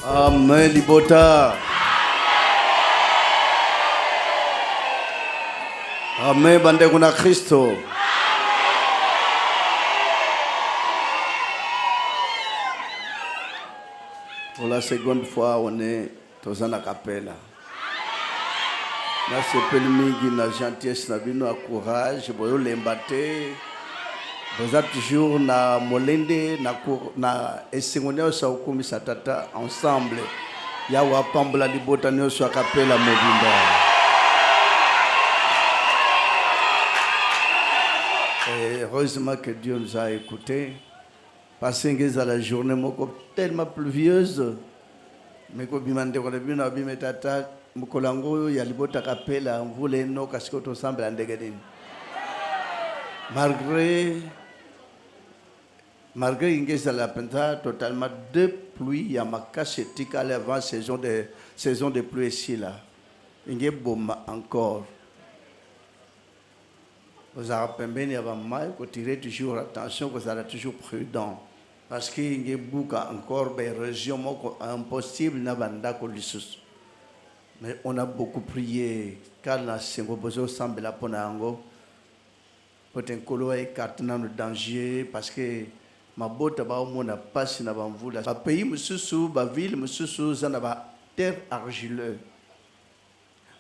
Amen libota. Amen bande kuna Kristo. Pour la seconde fois, on est dans un acapella. Là, c'est peu de gentillesse, na courage, boyo lembate. Vous êtes toujours na molende na esingoneo sa ukumi satata ensemble. Ya wapambula libota nyo so acapella mobimba. Et heureusement que Dieu nous a écoutés. Parce que à la journée tellement pluvieuse, mais que bimande ko bino bimetata mukolango ya libota capella mvule no kasikoto ensemble andegedini. Malgré ingeza la penta totalement de pluie ya makasetika avant saison de pluie ici là. Inge bomba encore. Vous avez pembeni avant mal que tirer toujours attention que ça toujours prudent. Parce qu'il y a beaucoup encore des régions impossibles na banda ko lisus. Mais on a beaucoup prié car la sengo bozo semble la ponango. Peut-être que l'eau est dans le danger parce que ma botte ba on a passé na bamvula. Ba pays mususu, ba ville mususu za na ba terre argileux.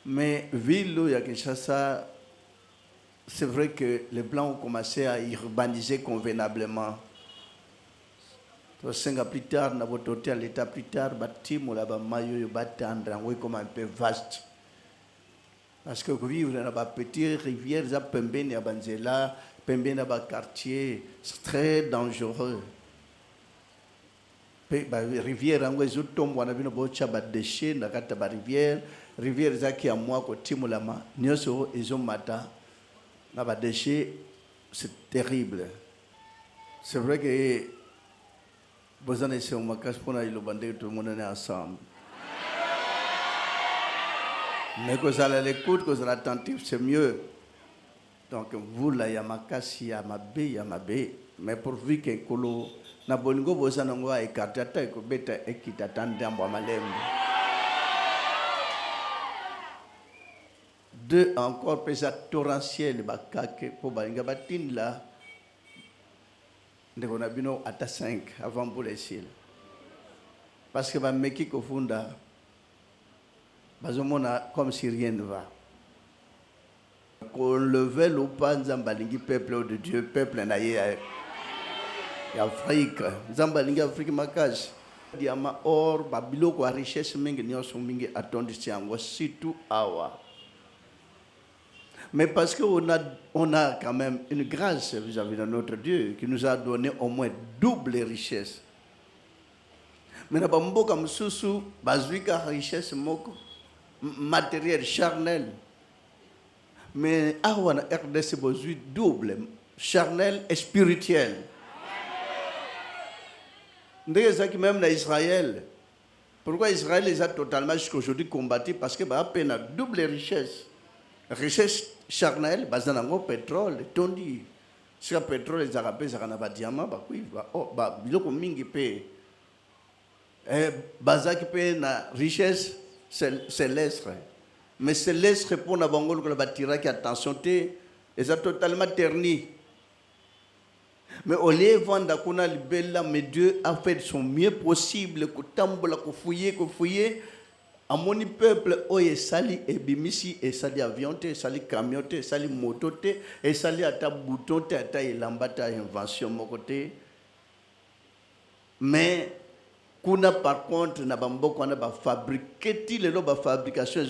Mais ville ya Kinshasa, c'est vrai que les blancs ont commencé à urbaniser convenablement. 5 ans plus tard, dans votre hôtel, l'état plus tard, bâtiment là-bas, maillot, batandre, oui, comme un peu vaste. Parce que vivre dans la petite rivière, ça pembé na banzela, pembé na quartier, c'est très dangereux. Rivière, en gros, tombe, on a vu nos bocha déchets, na kata ba rivière, ça qui a moi côté moulama, nyoso ils ont mata, na ba déchets, c'est terrible. C'est vrai que vous en êtes sur ma casse pour aller au bandé, tout le monde est ensemble. Mais que vous allez à l'écoute, que vous allez attentif, c'est mieux. Donc vous là, il y a ma casse, il y a ma baie, il y a ma baie. Mais pourvu qu'un colo, na bolingo vous en avez écarté, et que bête et qui t'attendent en bois malem. Deux encore, pesa torrentiel, bakake, pour balinga batin là. On a vu à 5 avant pour les cils. Parce que les mecs qui font ça, comme si rien ne va. Qu'on le veuille ou pas, Zambalingi, peuple de Dieu, peuple naïe Afrique. Zambalingi, Afrique, Makash. Diama or, Babilo, quoi, richesse, mingi, nyoso, mingi, attendu, surtout awa. Mais parce qu'on a quand même une grâce vis-à-vis de notre Dieu qui nous a donné au moins double richesse. Mais nous avons beaucoup de richesse matérielle, charnelle. Mais nous avons besoin double, charnel et spirituel. Nous avons même dans Israël. Pourquoi Israël les a totalement jusqu'à aujourd'hui combattu? Parce qu'il y a à peine double richesse. Richesse charnelle, basée sur le pétrole, tondi. Si le pétrole, les Arabes, ils ont des diamants, ils ont des pays. Basé sur la richesse céleste. Mais céleste, pour la Bangol, la bâtira qui a attention, ils ont totalement terni. Mais au lieu de vendre qu'on a libellé, mais Dieu a fait son mieux possible, que tambola, que fouiller. À mon peuple, oye sali et bimisi et sali avion, sali camion, sali moto, et sali ata bouton, ata lambata invention mon côté. Mais kuna par contre na bambo qu'on a fabriqué les loba fabrication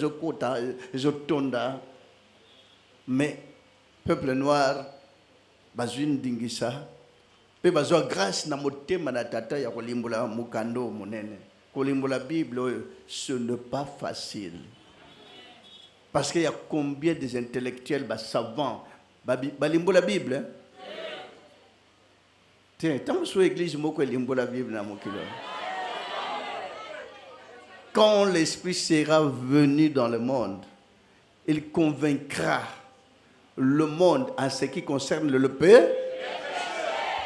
je tonda. Mais peuple noir, bazune dingisa, pe bazwa grâce na motema na tata ya kolimbola mukando monene. La Bible, ce n'est pas facile. Parce qu'il y a combien des intellectuels, savants, balimbo la Bible. Hein? Tiens, tant que sur l'église, moi, limbo la Bible dans mon kilo. Quand l'Esprit sera venu dans le monde, il convaincra le monde en ce qui concerne le paix.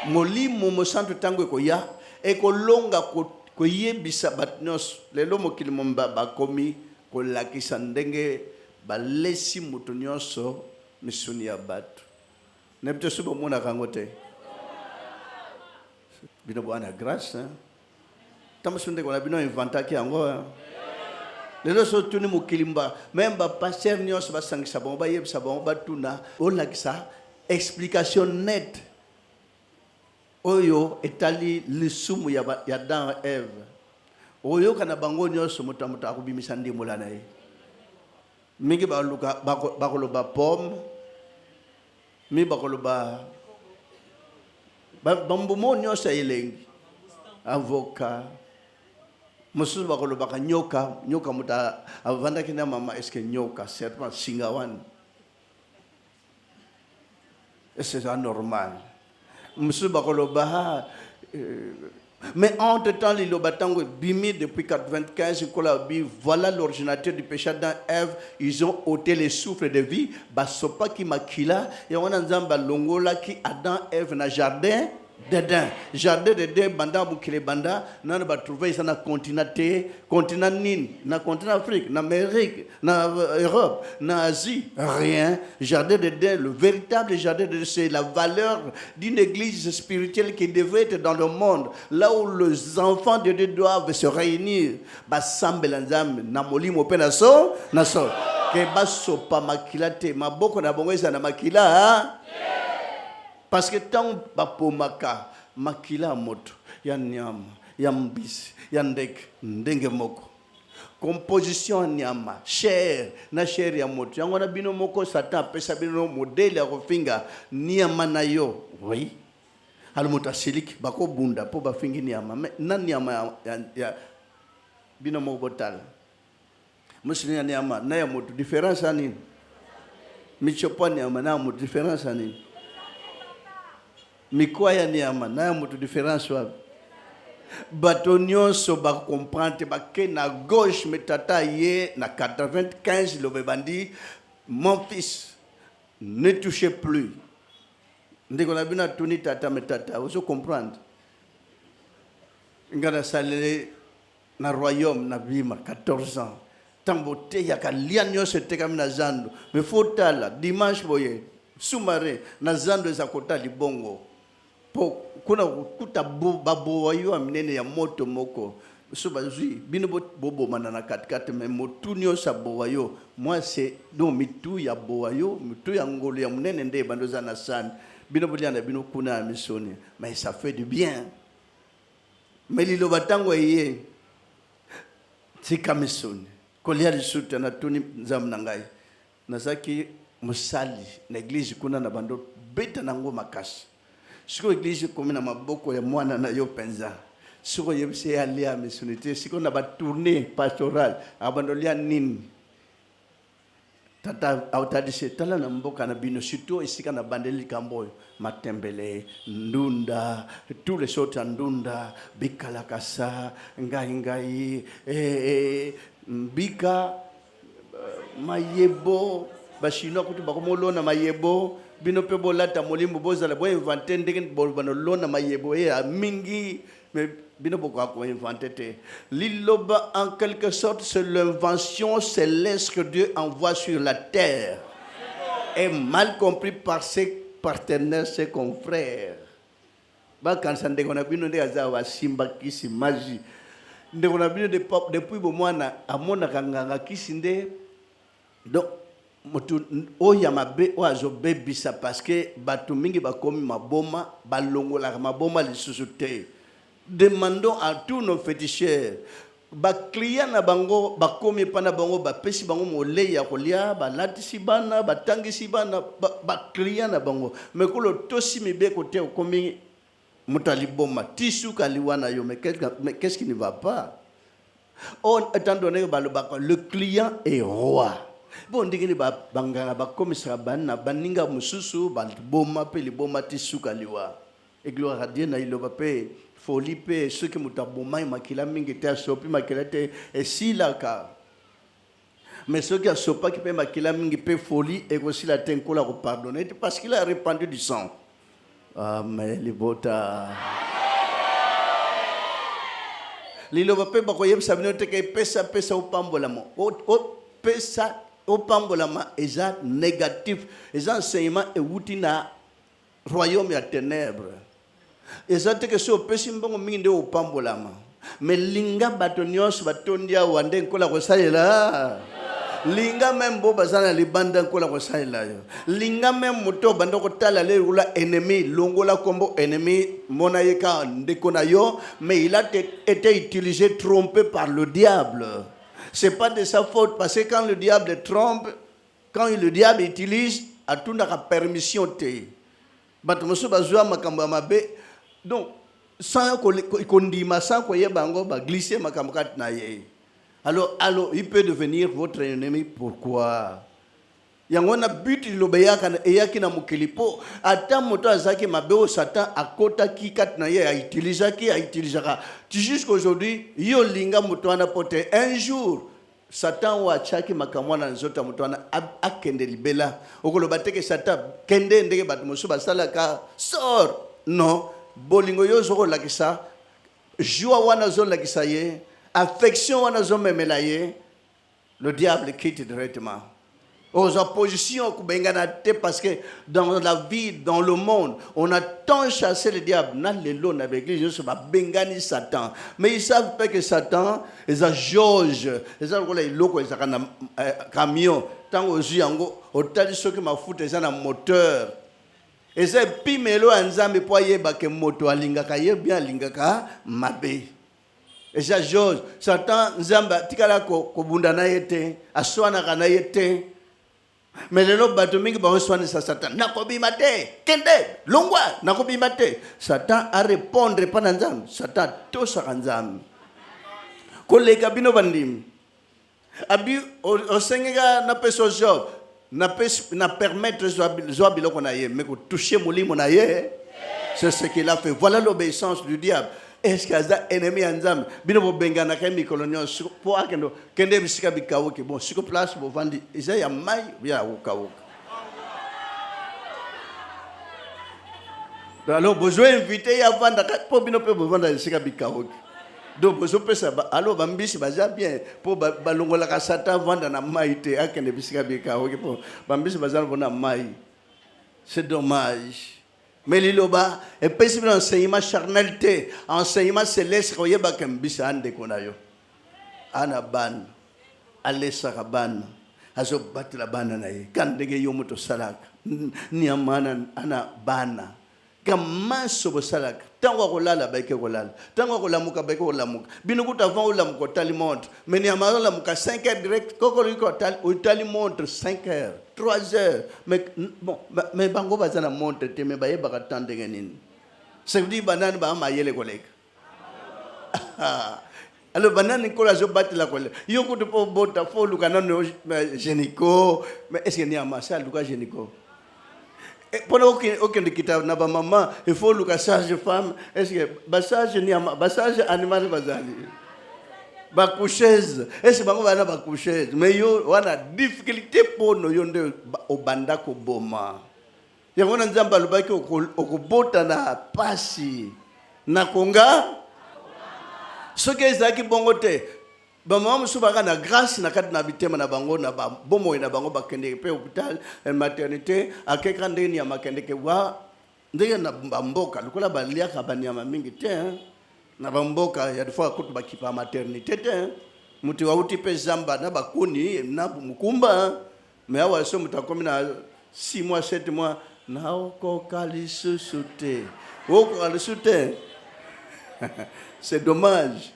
Moli, mon centre tango koya, et que longa ko yebisa bat nyonso lelo mokili momba bakomi kolakisa ndenge balesi mutu nyonso misuni ya bato nebite subo mona kango te bino bwana grâce tamasunde ko na bino inventaki yango lelo so tuni mokilimba même ba pasteur nyonso basangisa bango bayebisa bango batuna olakisa explication nette oyo etali lisumu ya Dan Eve oyo kana bango nyonso motamuta akubimisa ndimula na ye mingi bakoloba pomme mi bakoloba bambumo nyonso elengi avocat mosusu bakolobaka nyoka muta avandaki na mama eske nyoka serpent singa wana c'est anormal mosusu bakoloba mais entre-temps, les bimi depuis 95, voilà l'originateur du péché d'Adam et Ève. Ils ont ôté les souffles de vie. Basopa qui makila, et on a nzamba longola qui Adam et Ève na jardin d'Éden. Jardin d'Éden, banda bukile banda, n'a pas trouvé ça na continent nin, na continent Afrique, na Amérique, na Europe, na Asie, rien. Jardin d'Éden, le véritable jardin d'Éden, c'est la valeur d'une église spirituelle qui devrait être dans le monde, là où les enfants de Dieu doivent se réunir. Basambelanzam, na molimo pe na so, ke baso pa makila te, maboko na bongo eza na makila, parce que tant bapomaka makila moto ya nyama ya mbisi ya ndenge moko composition nyama chair na chair ya moto yango na bino moko satan pesa bino modele ya kofinga nyama na yo oui al moto asilik bako bunda po bafingi nyama na nyama ya bino moko botala musini nyama na ya moto différence ani michopo nyama na moto différence ani Mikoya nyama na mutu différence wa batonyo so ba comprendre ba ke na gauche metata ye na 95 le bandi mon fils ne touchez plus ndeko na bina tuni tata metata vous comprendre ngana salele na royaume na bima 14 ans tambote ya kalianyo se teka mina zando me fotala dimanche boye sous-marin na zando za kota libongo kuna kuta babo yo amnene ya moto moko so bazui bino bobo manana katikati mais motunyo sa boyo moi c'est donc mitu ya boyo mitu ya ngolo ya munene nde bandoza na san bino boliana bino kuna misoni mais ça fait du bien mais lilo batango yeye tika misoni kolia lisuta na tuni nzam nangai nazaki musali na église kuna na bando beta nango makasi siko église comme na maboko ya mwana na yo penza siko yebse alia missionité siko na ba tournée pastorale abandolia nini tata autadise tala na mboka na bino surtout isika na bandeli kamboyo matembele ndunda tous les autres ndunda bikala kasa ngai bika mayebo bashino kuti bakomolona mayebo bino pe bolata molimbo bozala bo inventer ndenge bolona mayebo ya mingi mais bino boko ko inventer te liloba en quelque sorte c'est l'invention céleste que Dieu envoie sur la terre est mal compris par ses partenaires, ses confrères. Ba kansa ndeko na bino nde azawa simba kisi magie ndeko na bino depuis bo mwana amona kanganga kisi nde donc motu oya mabe oazo bebisa parce que batu mingi bakomi maboma balongola maboma lisusu te. Demandons à tous nos féticheurs ba client na bango bakomi pana bango ba pesi bango molei ya kolia ba latisi bana batangisi bana ba client na bango mais ko lo tosi mibe côté komi mutaliboma tisu kaliwana yo mais qu'est-ce qui ne va pas? On étant donné que le client est roi. Bon ndingini ba banganga ba komisa bana baninga mususu ba boma pe liboma tisu kaliwa. Et gloire à Dieu na iloba pe folie pe ceux qui mutaboma makila mingi te sopi makila te et si la ka. Mais ceux qui a sopa qui pe makila mingi pe folie et aussi la tenkola ko pardonner parce qu'il a répandu du sang. Ah mais les bota liloba pe bakoyeb sabino te ke pesa upambola mo o pesa upambola ma eza négatif eza enseignement e wutina royaume ya ténèbres eza te ke so pesi mbongo mingi nde upambola ma mais linga bato nyonso batondia wande nkola kosalela linga même bo bazana libanda nkola kosalela yo linga même moto banda kotala le rula ennemi longola kombo ennemi mona yeka ndeko na yo mais il a été utilisé trompé par le diable. C'est pas de sa faute parce que quand le diable trompe, quand le diable utilise à tout la permission te bato moso bazwa makambo mabe donc sans kondima sans koye bango ba glisser makambo kat na ye. Alors, il peut devenir votre ennemi. Pourquoi? Yangona but lobeyaka eyaki na mukilipo ata moto azaki mabeo Satan akota ki kat na ye a utilisaka jusqu'aujourd'hui yo linga moto ana pote un jour Satan wa chaki makamwana nzota moto ana akende libela okoloba teke Satan kende ndenge bato mosu basala ka sort non bolingo yo zoko lakisa joie wana zo lakisa ye affection wana zo memela ye le diable quitte directement. Aux oppositions parce que dans la vie, dans le monde, on a tant chassé le diable. Dans l'église, avec l'église, je bengani Satan. Mais ils savent pas que Satan, ils ont jauge, ils ont un camion. Tant aux yeux, au tas de ceux qui m'ont foutu, ils ont un moteur. Et c'est pimelo anzambe pour y avoir que moto alingaka ye bien alingaka mabe. Et ça jauge. Satan nzamba tikala ko bundana yete, aswana kana yete. Mais les autres bateaux mingi ba soigner ça Satan nakobima te kende longwa nakobima te Satan a répondre pendant nzambe Satan to sakanzambe kolega bino bandim abi o sengega na peso job na permettre zo biloko na ye mais ko toucher molimo na ye c'est ce qu'il a fait. Voilà l'obéissance du diable. Est-ce qu'il y a un ennemi en Zam? Bino bo bengana ka mikolonyo pour akendo kende bisika bikawo ke bon siko place bo vandi isa ya mai ya ukawo. Alors besoin inviter ya vanda pour bino pe bo vanda bisika bikawo. Donc besoin pesa alors bambisi baza bien pour balongola ka Satan vanda na mai te akende bisika bikawo ke pour bambisi baza bona mai. C'est dommage. Mais liloba et possible enseignement charnalité enseignement céleste koyeba kembisa ande konayo ana ban alesa ban azo batla bana naye kandege yomoto salak ni amana ana bana kama sobo salak tango kolala baike kolala tango kolamuka baike kolamuka binukuta van olamuka tali montre mais ni amana lamuka 5h direct kokoliko tali montre 5h 3h mais bon mais bango bazana montre te mais baye baka tandenge nini ça veut dire banane ba mayele collègue alors banane ko la zo batela collègue yo ko to bota fo lukana no génico mais est-ce que ni amasa luka génico pendant aucun de kitab na ba maman il faut luka sage femme est-ce que basage ni basage animal bazali ba coucheuse est-ce bango bana ba coucheuse mais yo wana difficulté pour no yonde obanda ko boma yango na nzamba lobaki okobota na pasi na konga soki ezaki bongo te ba mama musubaka na grâce na kati na bitema na bango na ba bomo na bango bakende pe hôpital maternité akeka ndeni ya makende ke wa ndenge na mboka lokola baliaka banyama mingi te na bamboka ya fois kutu bakipa maternité te muti wauti pe zamba na bakuni na mukumba mais awa so mutakomi na 6 mois 7 mois na oko kalisusuté oko kalisuté c'est dommage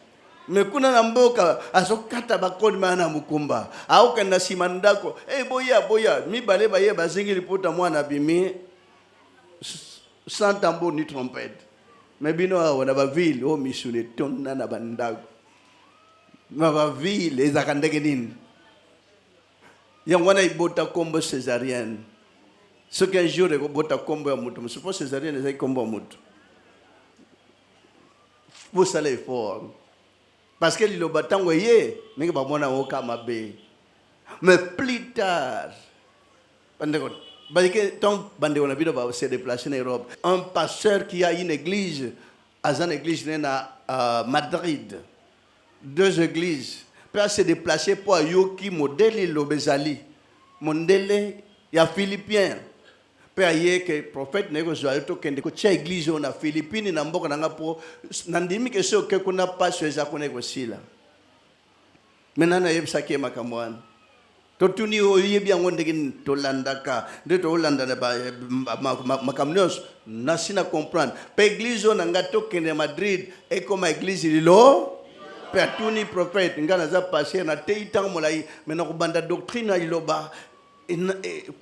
mais kuna na mboka azokata bakoni mana mukumba au kana simandako boya mibale baye bazingi lipota mwana bimi sans tambour ni trompette. Mais bino wana ba ville o misune tonna na bandago ba ville ezakandeke nini yangwana ibota kombo césarienne ce qu'un jour ko bota kombo ya mutu suppose césarienne ezai kombo mutu vous allez fort parce que le batango ye ningi ba mona o kama be mais plus tard bandeko tant bande on a vu de se déplacer en Europe. Un pasteur qui a une église, à une église à Madrid. 2 églises. Puis se déplacer pour Yoki, modèle Lobezali. Modèle, il y a Philippien. Puis il y a que le prophète Négozoayo, qui est une église en Philippines, il y a un peu de nandimi que ce qu'on n'a pas sur les accords aussi là. Maintenant, il y a ça qui est makamouane. Totuni oyebi yango ndenge tolandaka nde tolanda makamnios nasina comprendre pe église on nga tokende Madrid et comme église lilo pe tuni prophète ngana za passer na teitan molai mena ko banda doctrine iloba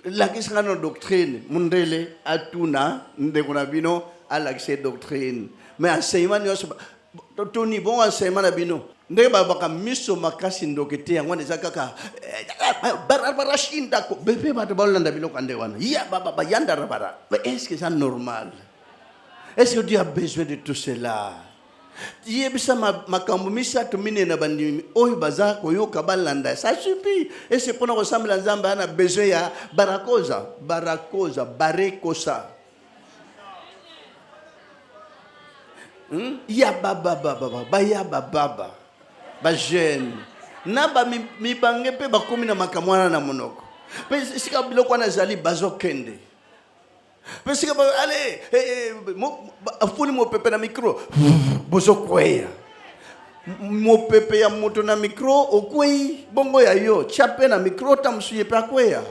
la kisanga no doctrine mundele atuna ndeko na bino ala kise doctrine mais enseignement nyos totuni bon enseignement na bino ndenge babaka miso makasi ndokete yango eza kaka barashinda ko bebe bato balanda biloko ande wana ya baba yanda rabara. Mais est-ce que c'est normal? Est-ce que Dieu a besoin de tout cela? Yebisa makambo misato mine na bandimi oyo baza koyoka balanda, ça suffit. Et c'est pour nous ressembler à Nzamba na besoin ya barakosa barekosa. Ya baba ya baba ba jeune na ba mi bange pe ba komi na makamwana na monoko pe sika biloko na zali bazokende pe sika ba allez afuni mo pepe na micro bozokweya mo pepe ya moto na micro okwei bongo ya yo chape na micro tamsuye pa kweya.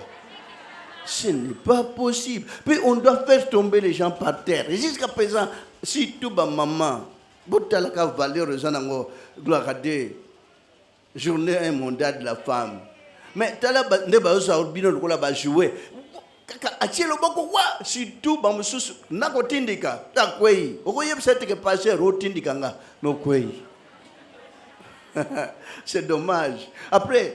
Ce n'est pas possible. Puis on doit faire tomber les gens par terre. Et jusqu'à présent, si tout ba maman, botalaka valeur zanango gloire à Dieu. Journée mondiale de la femme. Mais tala ne ba osa bino lokola ba jouer. Kaka atielo boko wa si tout ba mususu nako tindika ta kwei. Okoyebisa teke passer rotindika nga no kwei. C'est dommage. Après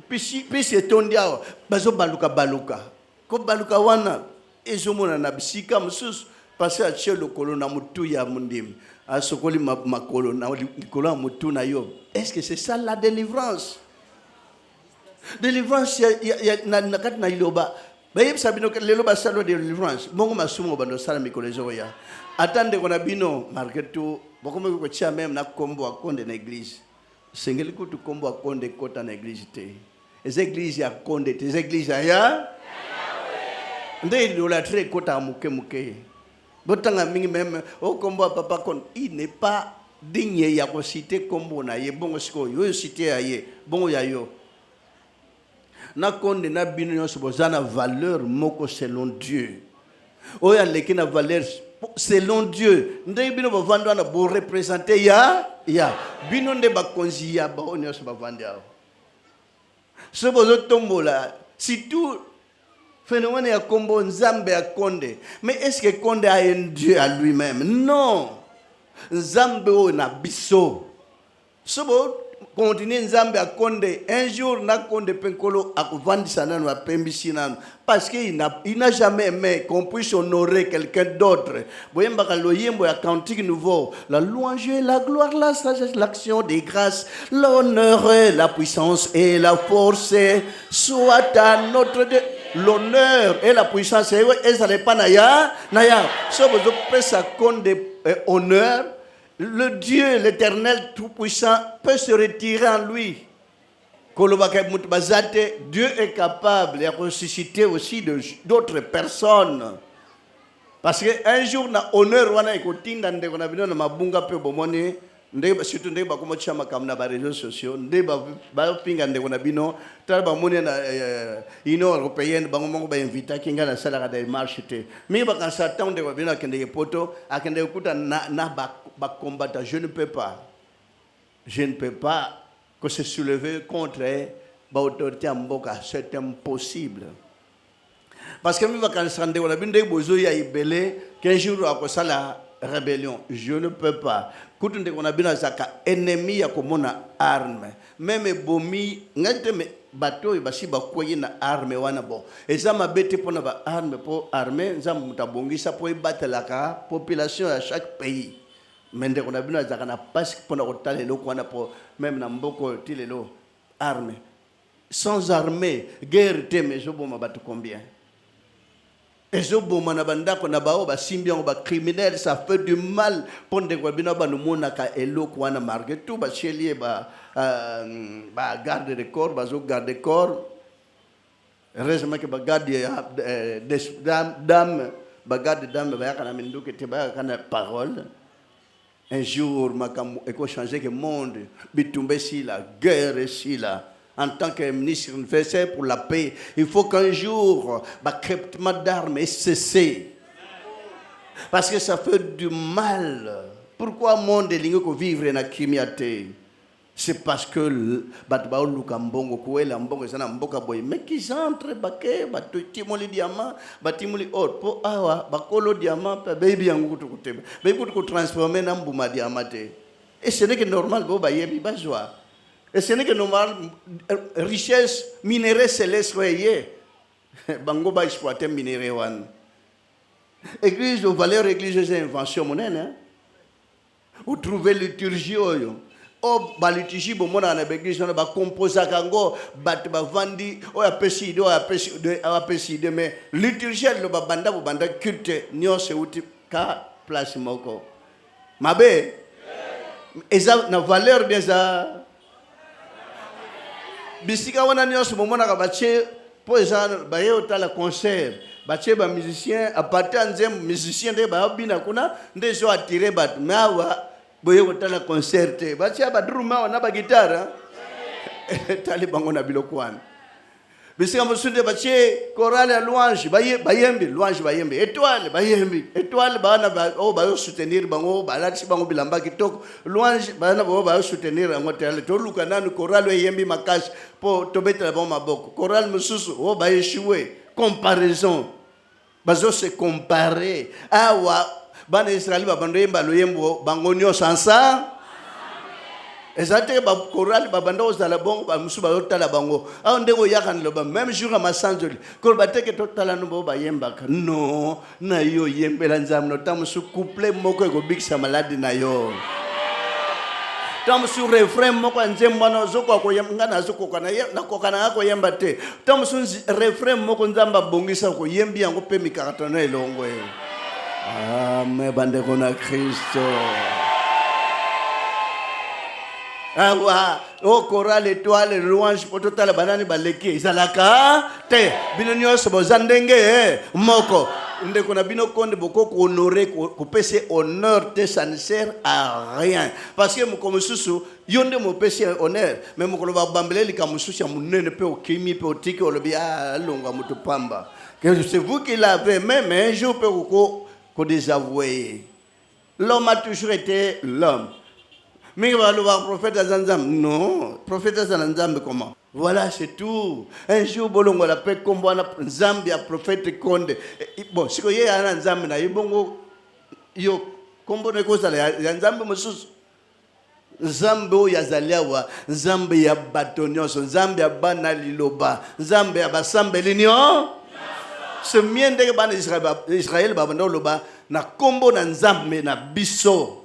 puis c'est tondia bazo baluka. Ko baluka wana ezomona na bisika mususu passer atielo kolona mutu ya mundim. Asokoli makolo na likolo mutu na yo. Est-ce que c'est ça la délivrance? Délivrance ya na kat na iloba. Bayeb sabino ke leloba salo de délivrance. Bongo masumo bando sala mikolo zoya. Attendez qu'on a bino marketo bokomo ko tia même na kombo akonde na église. Sengeli ko tu kombo akonde kota na église te. Les églises ya konde te, les églises ya ndé idolâtrer kota muke. Botanga mingi même au kombo papa kon il n'est pas digne ya ko citer kombo na ye bongo siko yo citer ya ye bongo ya yo na konde na bino nyonso bozana valeur moko selon Dieu oya leki na valeur selon Dieu ndé bino bavandwa na bo représenter ya bino nde bakonzi ya ba nyonso bavandi awo so bozo tombola si tout phénomène ya kombo nzambe ya konde. Mais est-ce que konde a un Dieu à lui-même? Non. Nzambe o na biso. Sobo continue nzambe ya konde. Un jour na konde penkolo akuvandisa nanu apembisi nanu. Parce qu'il n'a jamais aimé qu'on puisse honorer quelqu'un d'autre. Boyembaka loyembo ya cantique nouveau. La louange, la gloire, la sagesse, l'action des grâces, l'honneur, la puissance et la force soit à notre Dieu. L'honneur et la puissance et ça n'est pas naya. Si vous avez ça compte de honneur, le Dieu, l'Éternel tout-puissant peut se retirer en lui. Dieu est capable de ressusciter aussi d'autres personnes. Parce qu'un jour, na honneur wana ekotinda ndeko na bino na mabunga pe bomone ndeba surtout ndeba komo chama kamna ba réseaux sociaux ndeba ba pinga ndeko na bino tala ba mone na union européenne bango mongo ba invita kinga na sala ka des marches te mais ba kan sa temps ndeko bino akende poto akende kuta na ba combattre. Je ne peux pas que se soulever contre ba autorité mboka, c'est impossible. Parce que même quand on a bien des besoins, il y a qu'un jour à cause de la rébellion, je ne peux pas. Quand on a bien des ennemis à comme arme, même bomi, n'importe bateau, il va si bakoyer na arme wana bon. Et ça m'a bête pour na arme pour armer, ça m'a bongi ça pour battre la population à chaque pays. Mais on a bien des na pas pour na rotaler le quoi na pour même na mboko tilelo arme. Sans armée, guerre mais je bon ma battre combien? ezoboma na bandako na bao basimbi yango bacriminel, ça fait du mal mpo ndeko bino banomonaka eloko wana marke tout bacielie bagarde de corps bazogarde corps. Heureusement que bagarde dame bagarde dame bayaka na minduki te bayaka na parole. Un jour makambo eko changer que monde bitumbe si la guerre si la. En tant que ministre universel pour la paix, il faut qu'un jour, le crépitement d'armes ait cessé. Parce que ça fait du mal. Pourquoi le monde est vivre dans la criminalité? C'est parce que mais qui entrent, les diamants, les or, pour les diamants, baby transformer dans diamant. Et ce n'est que normal, et ce n'est que normal, richesse minérale céleste, bango ba exploiter minéraux wan. Église de valeur, église c'est invention monnaie. Vous trouvez liturgie oyo. O ba liturgie bo mona na église na ba composa kango bat ba vandi o apesi de mais liturgie lo ba banda bo banda culte nyo se uti ka place moko. Mabe eza na valeur bien ça. Bisika wana nyonso momona ka bache po eza ba yota la concert bache ba musicien a partir nzembo musicien de ba bina kuna ndezo attirer bat mawa boye kota la concert bache ba druma na ba guitare tali bango na biloko wana bisika mosunde bache chorale ya louange bayembi louange bayembi étoile bayembi étoile bana ba o ba soutenir bango balati bango bilamba kitoko louange bana ba soutenir ngo tele to luka nanu chorale yembi makasi po tobeta bon maboko chorale mususu o ba échouer comparaison bazo se comparer awa bana Israël ba bando yemba lo yembo bango nyoso ensemble. Ezate ba chorale ba banda ozala bongo ba musu ba yotala bango aho ndeko yakani loba même jour à masanjoli ko bateke totala no ba yembaka no na yo yembela nzambe no tamusu couple moko ko bikisa maladi na yo tamusu refrain moko nzembo no zoko ko yemba na zoko kana na kokana ko yemba te tamusu refrain moko nzamba bongisa ko yembi yango pe mikakatano elongo amen bande kona Kristo. O chorale étoile louange pour total banani baleki izalaka te bino nyonso bozandenge moko ndeko na bino konde boko ko honorer ko pese honneur te ça ne sert à rien parce que moko mususu yonde mo pese honneur mais moko ba bambele lika mususu ya munene pe o kimi pe o tiki o lobi longa mutu pamba que c'est vous qui l'avez même un jour pe ko désavouer. L'homme a toujours été l'homme. Mais il va le voir prophète Azanzam. Non, prophète Azanzam comment? Voilà, c'est tout. Un jour, bolongo la paix comme on a Zambia prophète Konde. Bon, si vous avez un Zambia, bongo yo kombo ne kosa la Zambia musus. Zambia yazaliawa, Zambia batonyoso, Zambia banaliloba, Zambia basambelinyo. Ce mien de ban Israël babando loba na kombo na Nzambe na biso.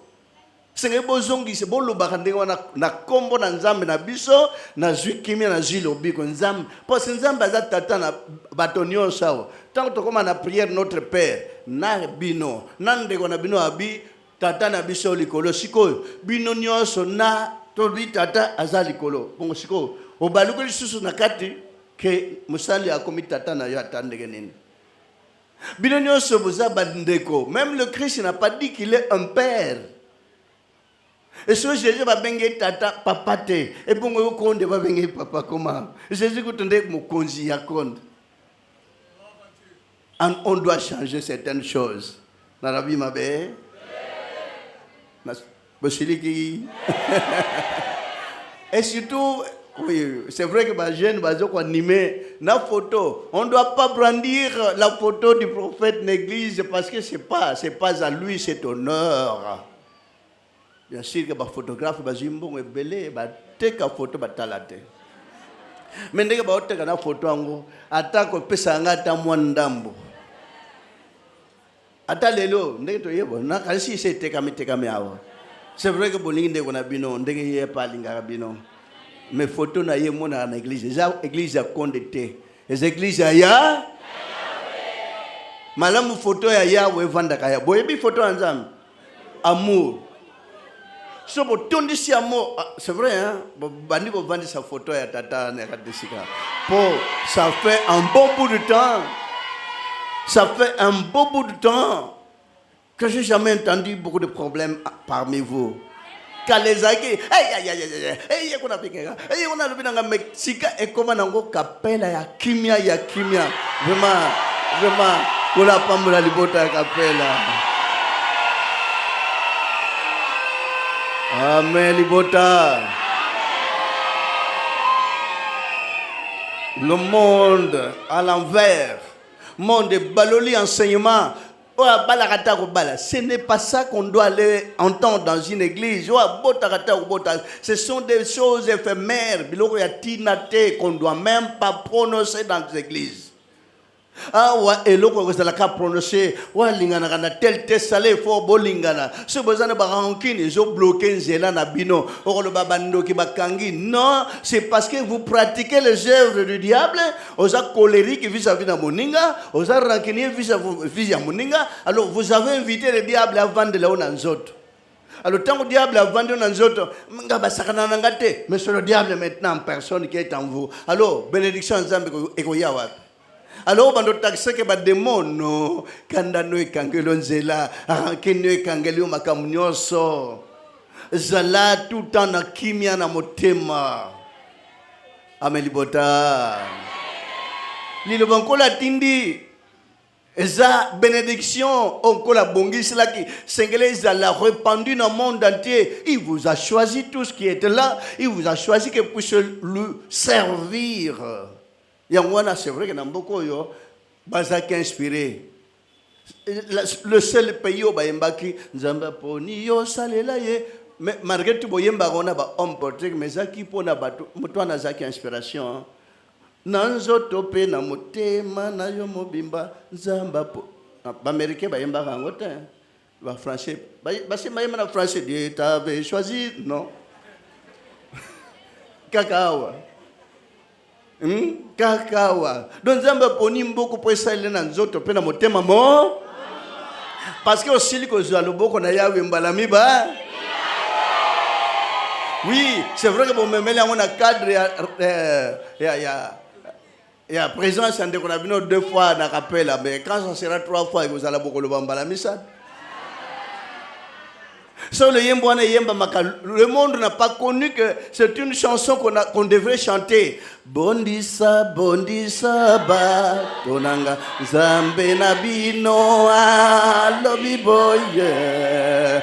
Senge bozongi se bolo bakande wana na kombo na Nzambe na biso na zwikimi na zilo biko Nzambe parce Nzambe za tata na batonyo sawa tant to koma na prière notre père na bino nande ko na bino abi tata na biso likolo siko bino nyonso na to bi tata azali likolo bongo siko obaluko lisusu na kati ke musali akomi tata na yo atandeke nini bino nyonso boza bandeko. Même le Christ n'a pas dit qu'il est un père. Et ce Jésus va bengue tata papa te. Et bon on konde va bengue papa comment? Jésus kutonde mokonzi ya konde. On doit changer certaines choses. Dans la vie ma belle. Bosiliki. Et surtout oui, c'est vrai que ma jeune va animer la photo. On ne doit pas brandir la photo du prophète l'église parce que c'est pas à lui cet honneur. Bien sûr que les photographes va jimbo et belé va take a photo va talate. Mais ndenge ba oteka na photo ango atako pesa ngata mwandambo. Ata lelo ndenge to yebo na kasi se teka miteka meawa. C'est vrai que bolingi ndeko na bino ndenge ye pa linga bino. Mes photos na ye mona na église. Les églises à condé. Les églises à ya. Malamu photo ya Yahweh vanda kaya. Boyebi photo anzam. Amour. So botondi si amour. C'est vrai hein. Bandi bo vandi sa photo ya tata ne kadesika. Ça fait un bon bout de temps. Ça fait un bon bout de temps que j'ai jamais entendu beaucoup de problèmes parmi vous. Quand les aïe, on a le binanga Mexique et comment on capella ya kimia. Vraiment, pour la pomme la libota capella. Amen, libota. Le monde à l'envers. Monde de baloli enseignement. Ce n'est pas ça qu'on doit aller entendre dans une église. Ce sont des choses éphémères qu'on ne doit même pas prononcer dans les églises. Et l'autre que la prononcer, tel salé fort bolingana. Ce besoin de barankin, ils ont bloqué Zéla Nabino, le babando qui bakangi. Non, c'est parce que vous pratiquez les œuvres du diable. Aux colériques vis-à-vis de Moninga, aux rancuniers vis-à-vis de Moninga. Alors vous avez invité le diable à vendre là où nous autres. Alors tant que le diable a vendu nous autres, mais c'est le diable maintenant en personne qui est en vous. Alors bénédiction ensemble et koyawa. Alors, on a taxé que les démons, kandano e kangelo nzela, arankeno e kangelo makamunyoso, zala tout en a kimia na motema. Amelibota. Lilo bankola tindi, eza bénédiction, onko la bongis là qui sengele zala répandu dans le monde entier. Il vous a choisi tout ce qui était là, il vous a choisi que vous puissiez lui servir. C'est vrai que dans beaucoup de gens inspiré. Le seul pays où Bayembaki, Zamba Poni, yo salela ye. Mais malgré tout, Boyemba on a ba homme porté, mais Zaki pona batu, mutuwa na Zaki inspiration. Nanzo tope na motema na yo mobimba Zamba po. Ba Américain Bayemba rangote, ba Français, ba si Bayemba na Français, Dieu t'avait choisi, non? Kakawa. Kakawa. Donc Zamba poni mboko pour ça il na nzoto pe na motema mo. Parce que aussi que zo aloboko na yawe mbalami ba. Oui, c'est vrai que bon me mêler on a cadre ya présence en qu'on a vu 2 fois na rappel mais quand ça sera 3 fois vous allez beaucoup le mbalami ça. Le monde n'a pas connu que c'est une chanson qu'on devrait chanter. Bondisa, bondisa, ba, tonanga, zambe na bino, lobi boye,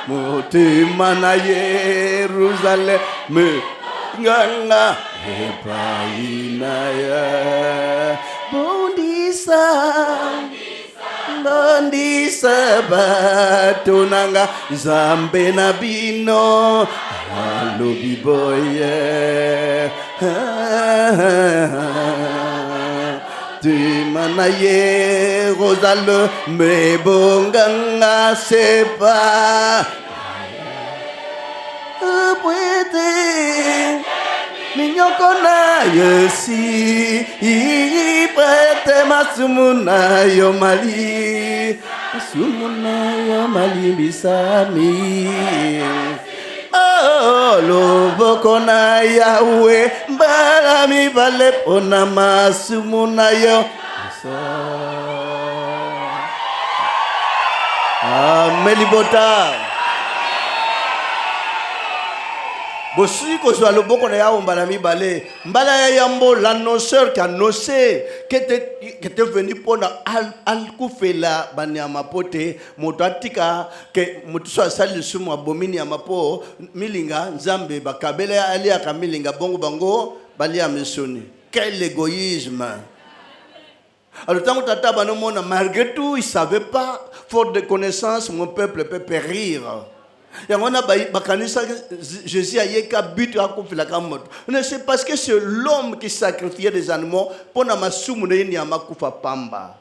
motima na Yerusalem, nganga, epainaya, bondisa. Bondi sabatonanga zambe na bino alobi boye tumana Yerusalem me bonganga sepa puede minyokona yesi ipete masumuna yo mali bisami oh loboko na Yahweh balami bale pona masumuna yo Melibota. Bosi ko soit le boko na ya ombalami balé mbala ya yambo l'annonceur qui a annoncé que était venu pour al kufela banyama pote motatika que mutu so sali sumu abomini ya mapo milinga nzambe bakabele ali aka milinga bongo bango bali ya misoni. Quel égoïsme! Alors tant que tata banomona malgré tout il savait pas, faute de connaissances mon peuple peut périr. Jésus a dit c'est parce que c'est l'homme qui sacrifiait des animaux pour pamba.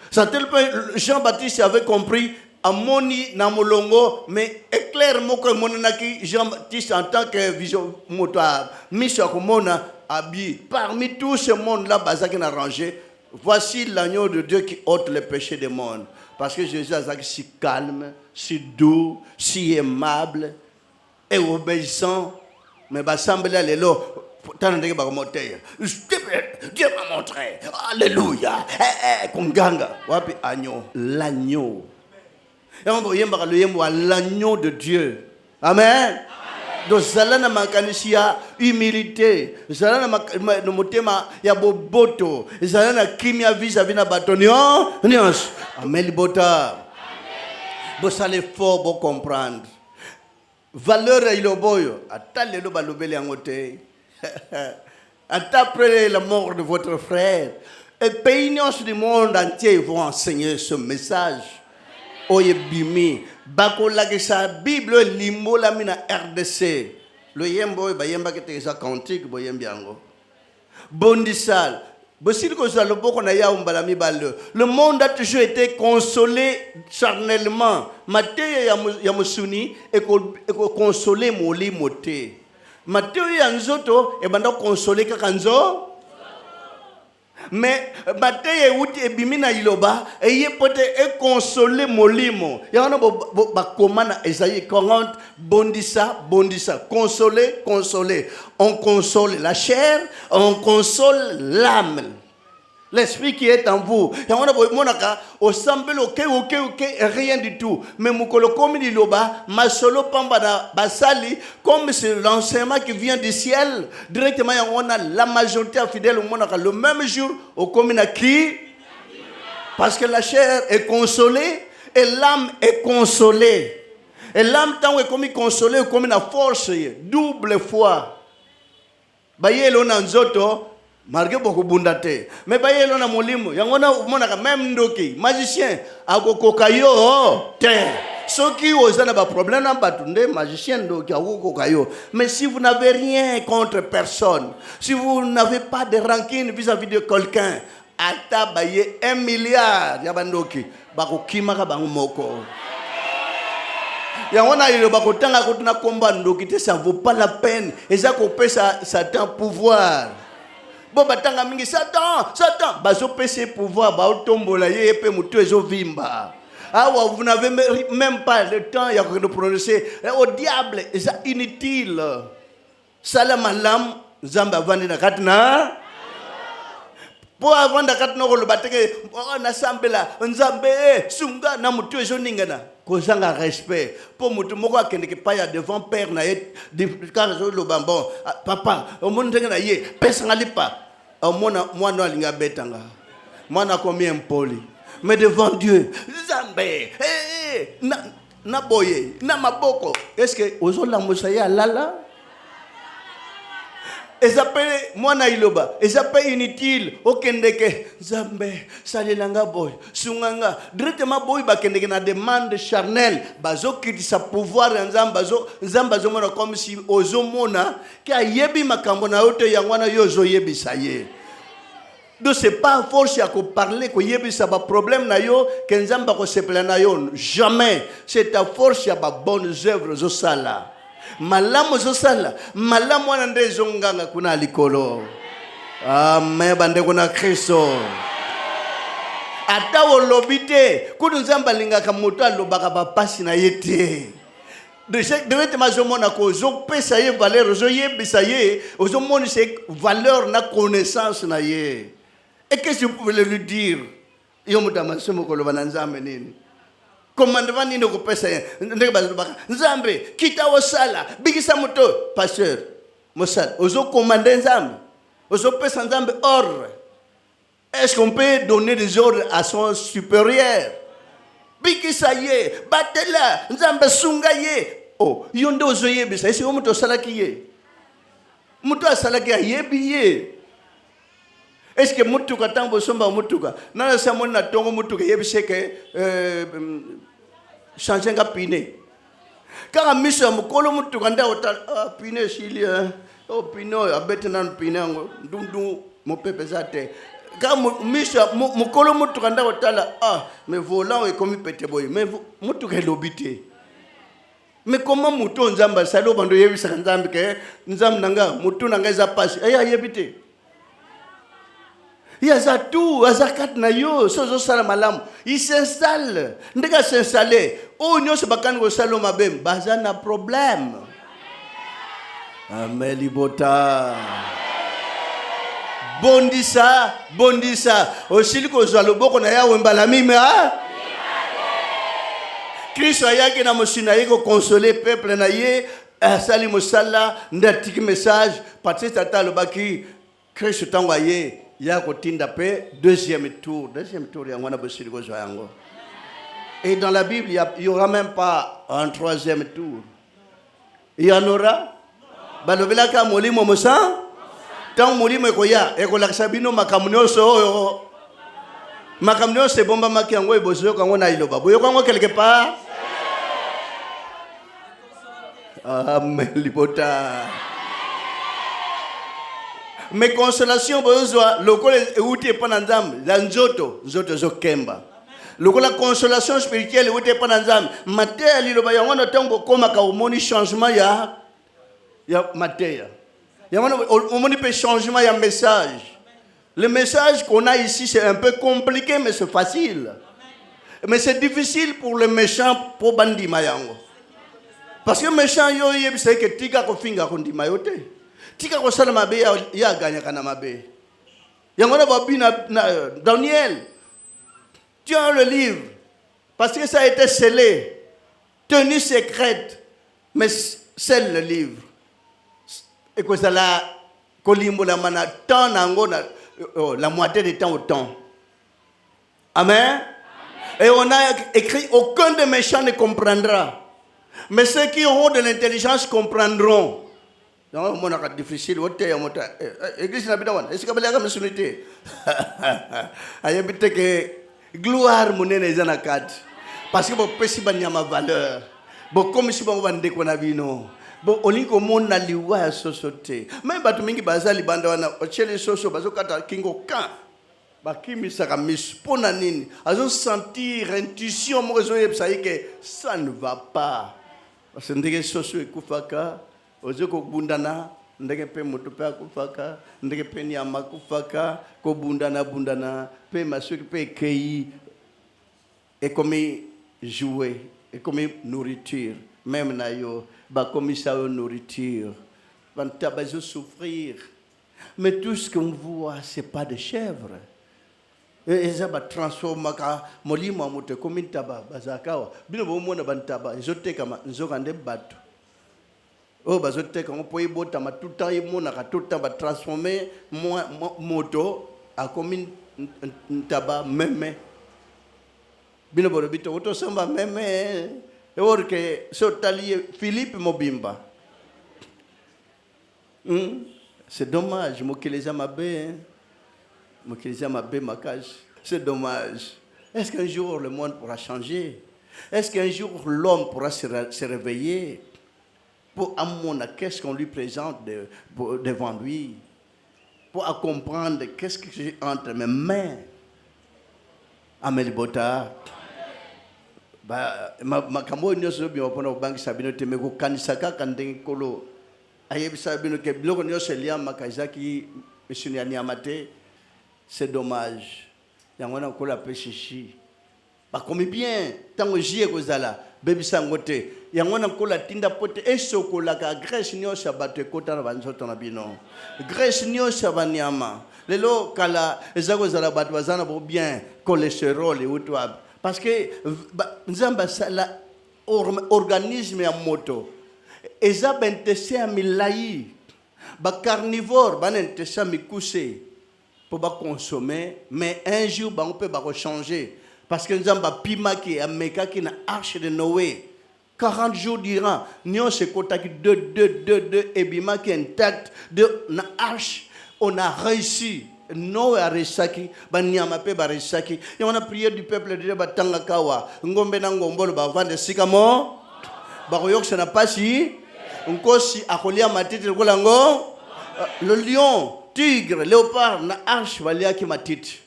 C'est tel point Jean-Baptiste avait compris Amoni Namolongo, mais clairement que Jean-Baptiste en tant que vision motoir, Misha Komona, habillé. Parmi tout ce monde-là, Bazak n'a rangé. Voici l'agneau de Dieu qui ôte les péchés du monde. Parce que Jésus est si calme, si doux, si aimable et obéissant. Mais Bassamble est là. Dieu m'a montré. Alléluia. Konganga. Wapi agneau. L'agneau. L'agneau de Dieu. Amen. Donc, zalana makanisia humilité, zalana motema ya boboto, zalana kimia vis-à-vis na batonio, nios. Amen bota. Bo sale fort bo comprendre. Valeur à iloboyo, ata lelo balobeli angote. Ata après la mort de votre frère, et pays du monde entier vont enseigner ce message. Oye bimi bako lagisa Bible limbo la mina RDC le yembo ba yemba ke tesa cantique bo yembiango bondisal bosil ko zalo boko na ya umbala mibalo. Le monde a toujours été consolé charnellement Matthieu ya musuni et consolé moli moté Matthieu ya nzoto e banda consolé kakanzo. Mais Matthieu outi ebimina iloba et y peut être consolé molimo. Il y a ba komana Esaïe 40 bondissa consoler. On console la chair, on console l'âme. L'esprit qui est en vous. Il y a monaka au semble ok rien du tout. Mais mukolo comme iloba masolo pamba basali comme c'est l'enseignement qui vient du ciel directement on a la majorité fidèle au monaka le même jour au commune qui parce que la chair est consolée et l'âme est consolée. Et l'âme tant est comme consolée comme une force double fois. Baye lo nanzoto malgré beaucoup bundate mais baye lo na molimo yangona monaka même ndoki magicien akokokayo te soki ozana ba problème na batunde magicien ndoki akokokayo. Mais si vous n'avez rien contre personne, si vous n'avez pas de rancune vis-à-vis de quelqu'un, ata baye 1 milliard ya bandoki bakokimaka bango moko. Yangona ile bakotanga kotuna komba ndoki te, ça vaut pas la peine. Et ça kopé Satan pouvoir. Bon batanga mingi Satan bazo pese pouvoir ba otombola ye pe mutu ezo vimba. Ah vous n'avez même pas le temps ya de prononcer au diable, c'est inutile. Salam alam zamba vandi na katna. Pour avant da katna ko bateke na sambela nzambe sunga na mutu ezo ningana. Kozanga respect pour mutu moko akende ke paya devant père na ye car zo lo bambon papa o monde na ye pesa ngalipa o mona mwana alinga betanga mwana komi impoli mais devant Dieu Zambé na boye na maboko est-ce que ozola mosaya lala ezapele mwana iloba ezapele inutile okendeke Zambé salelanga boy sunganga directement boy bakendeke na demande charnelle bazokitisa pouvoir ya nzambe mona comme si ozomona ki ayebi makambo na yote yangwana yo zoyebisa ye. Donc c'est pas force à parler que yebisa ba problème na yo que nzamba ko sepela na yo jamais. C'est ta force ya ba bonnes œuvres zo sala. Malamu zo sala, malamu wana ndezo nganga kuna likolo. Amen bande kuna Kristo. Ata olobite kudu nzamba lingaka moto alobaka ba pasi na yete. Directement zomona ko zo pesa ye valeur zo yebisa ye, zo moni se valeur na connaissance na ye. Et qu'est-ce que vous pouvez lui dire? Commandement ni ko pesa Nzambe kita wasala bigisa moto pasteur mosala ozo commander Nzambe ozo pesa Nzambe ordre. Est-ce qu'on peut donner des ordres à son supérieur? Bigisa ye batela Nzambe sunga ye oh yondo ozo yebisa esi moto salaki ye moto asalaki yebi ye. Est-ce que mutuka tambo somba mutuka nana samon na tongo mutuka yebise ke changer nga pine kaka miso mukolo mutuka nda otal pine silia o pino abete nan pine ngo ndundu mo pepe zate ka miso mukolo mutuka nda otala mais volant est comme pete boy mais mutuka lobité Mais comment mouton nzamba salo bando yebi sakanzambe ke nzam nanga mouton nanga za passe aya yebite il y a ça tout azakat na yo sozo sala malamu il s'installe ndeka s'installer o nyo se bakani go salo mabem bazana problème ameli bota bondisa osili ko zalo boko na ya wembala mime ha Christ ayaki na mosina yiko consoler peuple na ye asali mosala ndatiki message parce que tata lobaki Christ tango aye ya kotinda pe deuxième tour ya ngwana bosili ko yango. Et dans la Bible il y aura même pas un troisième tour. Il y en aura balobelaka molimo mosa tant molimo ekoya ekolakisa bino makamnyoso oyo makamnyoso bomba maki yango ebozo kango na iloba boyo kango quelque part. Amen libota. Mes consolations besoin lokole euti pa na nzambe za nzoto zo kemba. Lokola consolation spirituelle euti pa na nzambe mateya liloba yango na tango koma ka omoni changement ya mateya. Yango omoni pe changement ya message. Le message qu'on a ici c'est un peu compliqué mais c'est facile. Mais c'est difficile pour les méchants pour bandi mayango. Parce que méchant yo yebisa ke tika ko finga ko ndima yote. Tika ko sala mabe ya ganya kana mabe. Yango na babina Daniel. Tu as le livre parce que ça a été scellé, tenu secrète, mais scelle le livre. Et que ça la kolimbo la mana temps nango na la moitié du temps au temps. Amen. Et on a écrit aucun des méchants ne comprendra. Mais ceux qui auront de l'intelligence comprendront. Non, mon est difficile. Église n'a pas de. Est-ce que vous avez sunité? Ayabite que gloire monnaie les anakat. Parce que vous pouvez pas ma valeur. Vous comme si vous vendez qu'on a vu non. Bon, on dit que mon na liwa société. Même batu mingi bazali banda wana ochele soso bazokata kingo kan. Bakimi saka mispona nini. Azo sentir intuition mo rezo yebsa que ça ne va pas. Parce que ndenge soso ekufaka ozo ko bundana ndenge pe moto pe akufaka ndenge pe nyama kufaka ko bundana pe masuki pe kei et comme jouer et comme nourriture même na yo ba comme ça nourriture ban tabazo souffrir mais tout ce qu'on voit c'est pas de chèvre. Et ça va transformer ka molimo moto comme taba bazakawa bino bo mona bantaba ezoteka nzokande bato oh bazoteka on peut bota ma tout temps mona ka tout temps va transformer moto a comme taba meme bino bo bito oto samba meme e orke sotali Philippe Mobimba. C'est dommage mo keleza mabe. C'est dommage. Est-ce qu'un jour le monde pourra changer? Est-ce qu'un jour l'homme pourra se réveiller pour amona qu'est-ce qu'on lui présente devant lui, pour comprendre qu'est-ce que j'ai entre mes mains? Amelibota. Ma kamo nyoso bi opona banki sabino temeko kanisaka kandenge kolo ayebi sabino ke bloko nyoso lia makazaki misuni amate. C'est dommage. Yangona kola peshishi. Ba komi bien tango jie kozala bebi sangote. Yangona kola tinda pote esokola ka Grèce nyo sabate kota na banzoto na bino. Grèce nyo sabanyama. Lelo kala ezako zala batu bazana bo bien cholestérol et outwa. Parce que nzamba sala organisme ya moto. Eza bentese ya milai. Ba carnivore banentese mikuse. Pour pas consommer, mais un jour on peut changer parce que nous avons pima qui a meka qui na arche de Noé 40 jours durant nous se kota qui deux et bima qui intact de na arche on a réussi Noé a réussi banyama pe ba réussi et on a prié du peuple de batanga kawa ngombe na ngombolo ba vendre sikamo ba koyok ça n'a pas si nkosi akolia matiti kolango le lion tigre, léopard, na arche, valia qui m'a dit.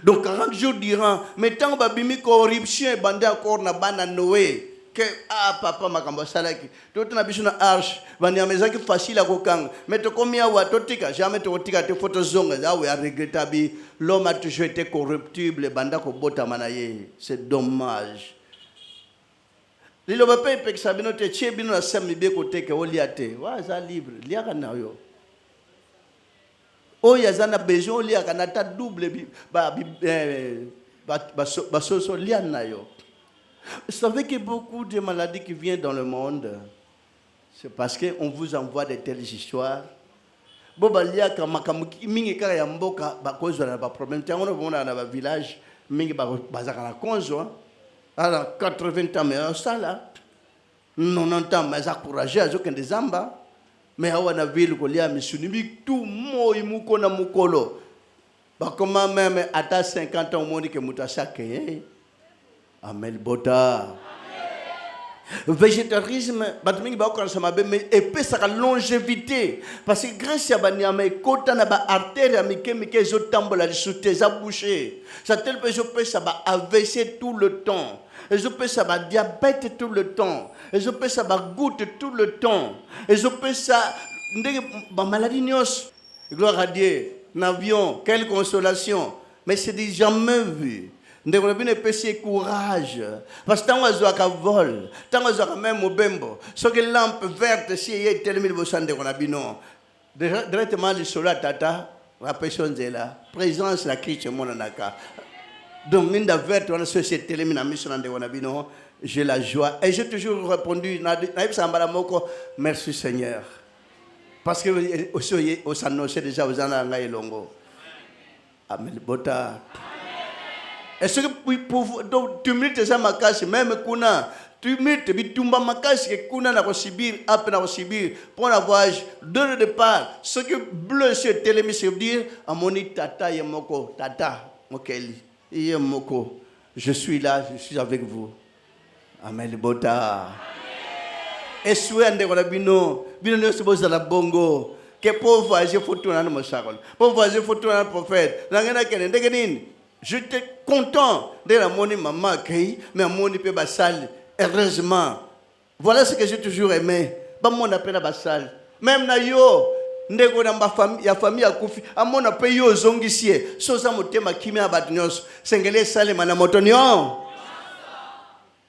Donc 40 jours durant, mais tant que bimi corruption bandé encore na bana Noé, que papa makambo salaki to na biso na arche bani amezaki facile à kokanga mais to komia wa totika jamais to tika te photo zonga za we regrettable l'homme a toujours été corruptible banda ko bota manaye c'est dommage lilo ba pepe que sabino te chebino na sami be ko teke oliate wa za libre liaka na yo oya zana besoin liaka na ta double ba soso liana yo. Vous savez que beaucoup de maladies qui viennent dans le monde, c'est parce qu'on vous envoie de telles histoires. Boba liaka makamuki mingi kaka ya mboka bakozwa na ba problème tango na ba village mingi bazaka na konzo ala 80 ans mais ça là 90 ans mais encourager azokende zamba mais hawa na ville ko lia misuni tout moi muko na mukolo ba comment même ata 50 ans moni ke mutasake Amel Bota. Végétarisme, mais épais sa longévité. Parce que grâce à Banyame, quand on a des artères, ils ont tambola, ils ont bouché. Ça tel que je peux ça va AVC tout le temps. Et je peux ça va diabète tout le temps. Et je peux ça va goutte tout le temps. Et je peux ça maladie nios. Gloire à Dieu. N'avions quelle consolation. Mais c'est des jamais vu. Nous avons un courage. Parce que tant que nous avons vol, tant que nous avons même au bembo, ce que lampe verte, si il y a tellement de choses, directement le soleil tata, la personne est là. Présence la Christ mon anaka. Donc minda verte, on a société tellement de mission de Wanabino, j'ai la joie et j'ai toujours répondu merci Seigneur. Parce que aussi au s'annoncer déjà aux ananga et longo. Amen Bota. Est-ce que pour tumulte ça makasi même kuna tumulte bitumba makasi que kuna na kosibir après na kosibir pour la voyage de départ ce que bleu sur télémi c'est dire amoni tata yemoko tata mokeli yemoko je suis là je suis avec vous amen bota eswe ande kona bino se boza la bongo que pour voyager photo na mo sakol pour voyager photo na prophète na ngena kene ndenge nini. J'étais content de la monnaie maman accueilli, mais la monnaie peut basal. Heureusement, voilà ce que j'ai toujours aimé. Bah mon appel à basal. Même na yo, ndeko na ma famille, ya famille a kufi. A mon appel yo zongisie. Sosa motema kimi abatnyos. Sengele sale mana motonyo.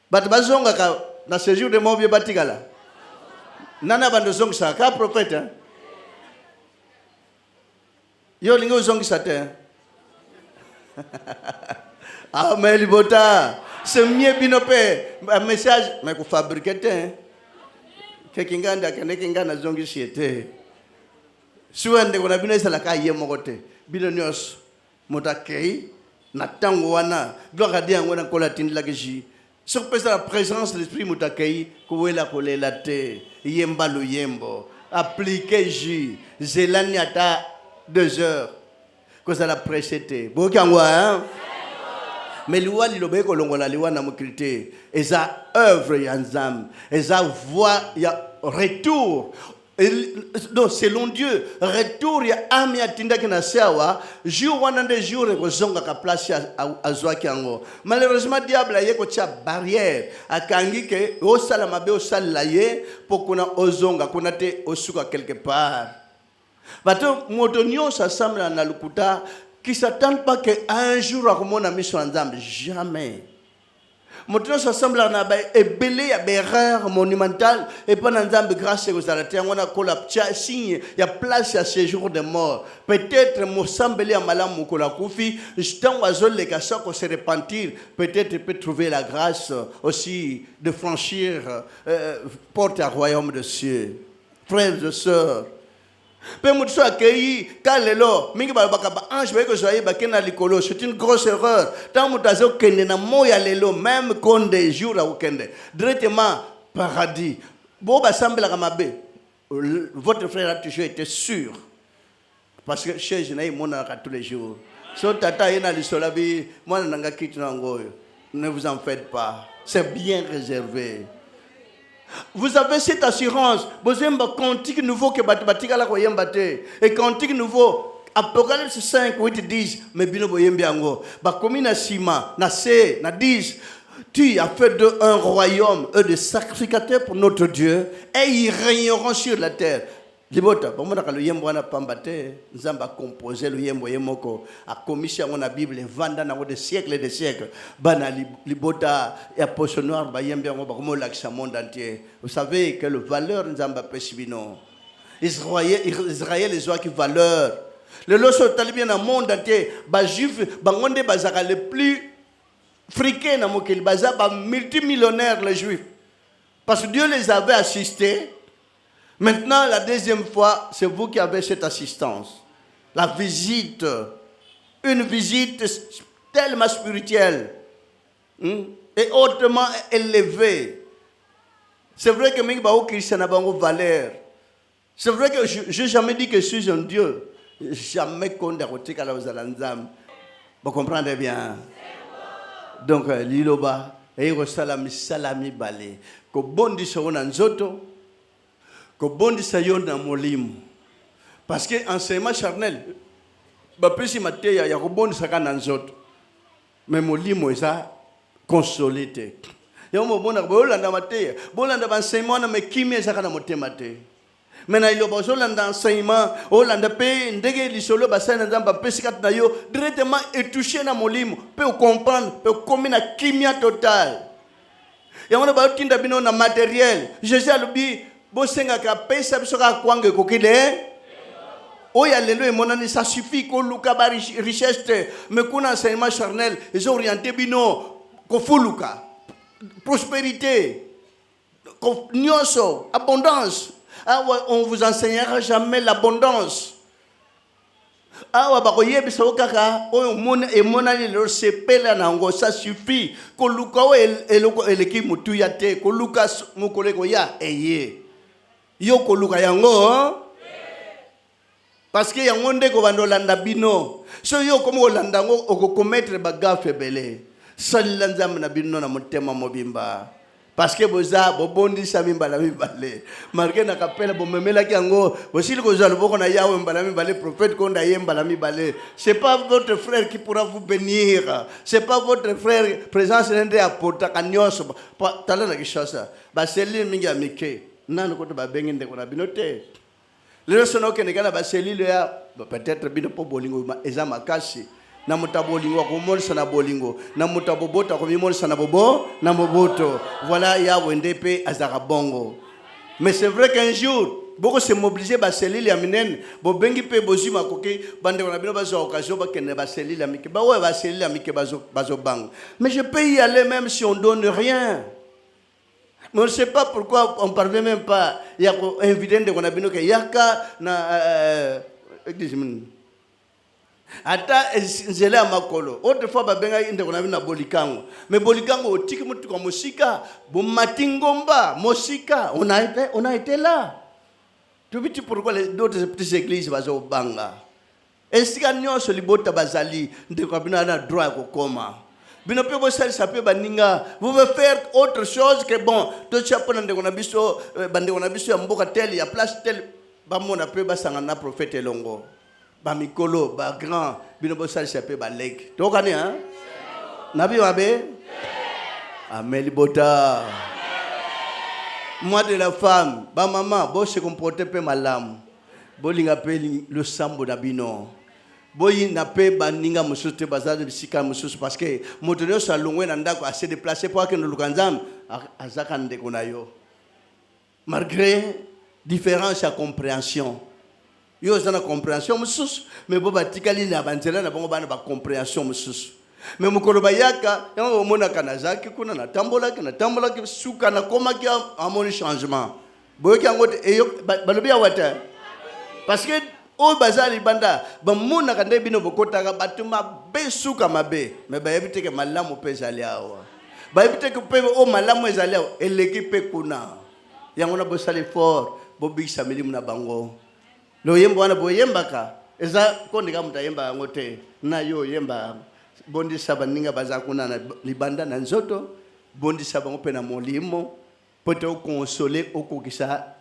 Bat bazonga ka na séjour de mon vieux batigala. Nana bando zong sa ka prophète. Hein? Yo lingo zongi sa te. Amen Bota. C'est mieux binopé. Un message, mais qu'on fabrique. Quelqu'un n'a zongi siete. Souvent, on a bien ça la caille mogote. Bilonios, motakei, natango wana. Gloire à Dieu, on a colatine la geji. Sur la présence de l'esprit motakei, kouela kole la te, yemba lo yembo. Appliquez J. Zélani ata 2 heures. Que ça l'a précédé. Hein? Mais l'ouah l'obé kolongola l'ouah na mokrité. Et ça œuvre yanzam. Et ça voix ya retour. Donc selon Dieu, retour ya ami atinda kina sawa. Jour wanande jour ko zonga ka place à Zwakiango. Malheureusement diable a yeko tia barrière. Akangi ke o salama be o salaye pour qu'on a ozonga qu'on te osuka quelque part. Bato motonio s'assemble en alukuta qui s'attendent pas qu'un jour à comment on a mis sur ensemble jamais. Motonio s'assemble en abai et belé à erreur monumentale et pas ensemble grâce aux arrêtés on a collapsé signe il y a place à séjour de mort peut-être mo sambeli à malam mo kola kufi j'tang wazol les gars qu'on se repentir peut-être peut trouver la grâce aussi de franchir porte à royaume de cieux. Frères et sœurs, c'est une grosse erreur. Tant que même quand des jours directement paradis. Votre frère a toujours été sûr. Parce que chez je n'ai mon tous les jours. Ne vous en faites pas. C'est bien réservé. Vous avez cette assurance. Vous avez un cantique nouveau que Batibatika la koyembate. Et cantique nouveau. Apocalypse 5, 8, 10. Mais bino boyembiango. Bakomi na sima, na se, na 10. Tu as fait d'eux un royaume, eux des sacrificateurs pour notre Dieu, et ils régneront sur la terre. Libota, bon, moi, le yembo na pambate, nzamba composé le yembo yemoko, a commis sur la Bible, vanda na des siècles et des siècles. Bana libota et apôtre noir, ba yembe ngo ba comme l'accent monde entier. Vous savez que le valeur nzamba pesibino. Israël les oies qui valeur. Le loso talibien dans le monde entier, ba juif, ba ngonde bazaka le plus friqué dans mokeli, baza ba multimillionnaires les juifs. Parce que Dieu les avait assistés. Maintenant, la deuxième fois, c'est vous qui avez cette assistance. La visite, une visite tellement spirituelle et hautement élevée. C'est vrai que Mingbaou Christian n'a pas de valeur. C'est vrai que je n'ai jamais dit que je suis un Dieu. Jamais condamné à la Zalanzam. Vous comprenez bien? Donc, Liloba, et salami balé. Ko bondi sona nzoto. Ko bondi sayon na molimo. Parce que enseignement charnel, ba pesi mateya ya ko bondi sakana nzoto. Mais molimo eza consolité. Ya mo bona bolanda mateya, bolanda enseignement na me kimi sakana motema te. Maintenant il y a besoin d'enseignement, olanda pe ndege lisolo basana nzamba pesi kat na yo directement et toucher na molimo, peut comprendre, peut communiquer na kimia total. Ya on ba tinda bino na matériel. Jésus a dit bosenga ka pesa biso ka kwange kokile. Oya lelo e monani ça suffit ko luka ba richesse mais kuna enseignement charnel, ils ont orienté bino ko fuluka. Prospérité, nyonso, abondance. Ah ouais, on vous enseignera jamais l'abondance. Ah ouais, bah koye biso kaka, oyo mona e monani le sepela nango ça suffit. Ko luka o eleki mutu ya te, ko luka mukole ko ya eye. Yo ko luka yango, parce que yango nde ko bandolanda bino. So yo komo olanda ngo oko commettre bagafe belé. Salila nzambe na bino na motema mobimba. Parce que boza bobondi samimba la mibale. Marqué na kapela bomemela ki yango, bosili ko zalo boko na yawe mbala mibale prophète konda yemba la mibale. C'est pas votre frère qui pourra vous bénir. C'est pas votre frère présence n'ende apporta kanyoso. Tala na kishasa. Ba selile mingi amike. Nanu ko ba bengende ko na binote. Le sono ke nekana ba selile ya peut-être bino po bolingo eza makasi. Na mutabolingo ko molisa na bolingo na mutabobota ko molisa na bobo na moboto. Voilà ya wendepe azaka bongo. Mais c'est vrai qu'un jour beaucoup se mobiliser ba selile ya minene bo bengi pe bozima koki bande ko na bino bazo occasion ba kene ba selile ya mike ba ouais ba selile ya mike bazo bang. Mais je peux y aller même si on donne rien. Mais on ne sait pas pourquoi on ne parvient même pas. Il y a un évident de qu'on a bien que yaka na ata nzela makolo. Autrefois babenga inde qu'on a vu na bolikango. Mais bolikango otiki mutu kwa musika, bomatingomba, musika, on a été là. Tu vois pourquoi d'autres petites églises bazo banga. Est-ce qu'il y a sur libota bazali de kwa bina na droit ko koma. Vous pouvez faire autre chose que bon. Tout ça pour nous biso, bande on a biso mboka tel, il y a place tel. Ba mon appel ba sangana prophète longo. Ba mikolo, ba grand, bino bosal sapé ba lek. To kani hein? Nabi wabe? Amen libota. Moi de la femme, ba maman, bo se comporter pe malam. Bo linga pe le sambo na bino. Boyi na pe baninga mususu te bazali bisika mususu parce que motonyo sa longwe na ndako assez déplacé pour que nous lukanzam azaka ndeko na yo. Malgré différence à compréhension. Yo zana compréhension mususu mais bo batikali na banzela na bongo bana ba compréhension mususu. Mais mukolo bayaka yango mona kanazaki kuna na tambola ki suka na koma ki amoni changement. Boyo ki ngote eyo balobi wata. Parce que o bazali banda ba mona kande bino bokota batuma besuka mabe me ba yebite ke malamu pezali awa ba yebite ke pe o malamu ezali awa eleki pe kuna yango na bosali fort bobisa milimu na bango lo yembo wana boyembaka eza kondika mutayemba ngote na yo yemba bondi sabaninga bazakuna na libanda na nzoto bondi sabango pe na molimo pote o consoler okokisa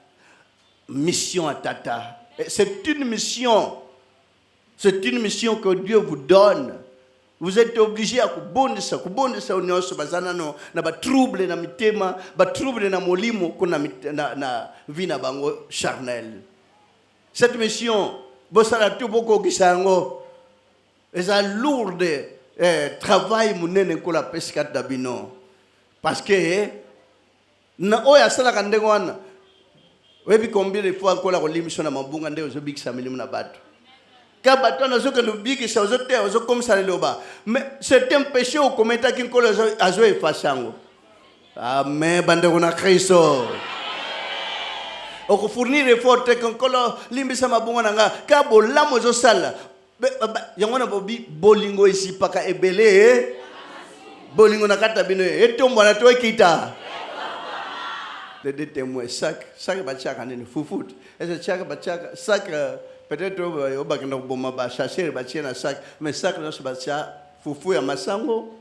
mission à tata. C'est une mission. C'est une mission que Dieu vous donne. Vous êtes obligé à kubondisa unyoso bazana no na ba trouble na mitema, ba trouble na molimo kuna na vina bango charnel. Cette mission, bosala tout boko kisango, est un lourd travail munene ko la pescade d'abino. Parce que na oya sala kandengo wana. Webi combien de fois ko la kolimisho na mabunga ndio zo bikisa milimu na bato. Mais c'est un péché au commentaire qui a joué face à nous. Amen, bande on Christo. On fournir effort qu'on colo limbisa mabunga nanga kabo lamo zo sala. Yangona bobi bolingo ici paka ebele bolingo nakata bino etombo na to kita. Les deux témoins sac bachaka nini fufut. Est-ce chaka bachaka sac peut-être au bac na boma ba chercher bachia na sac mais sac na bachia fufu ya masango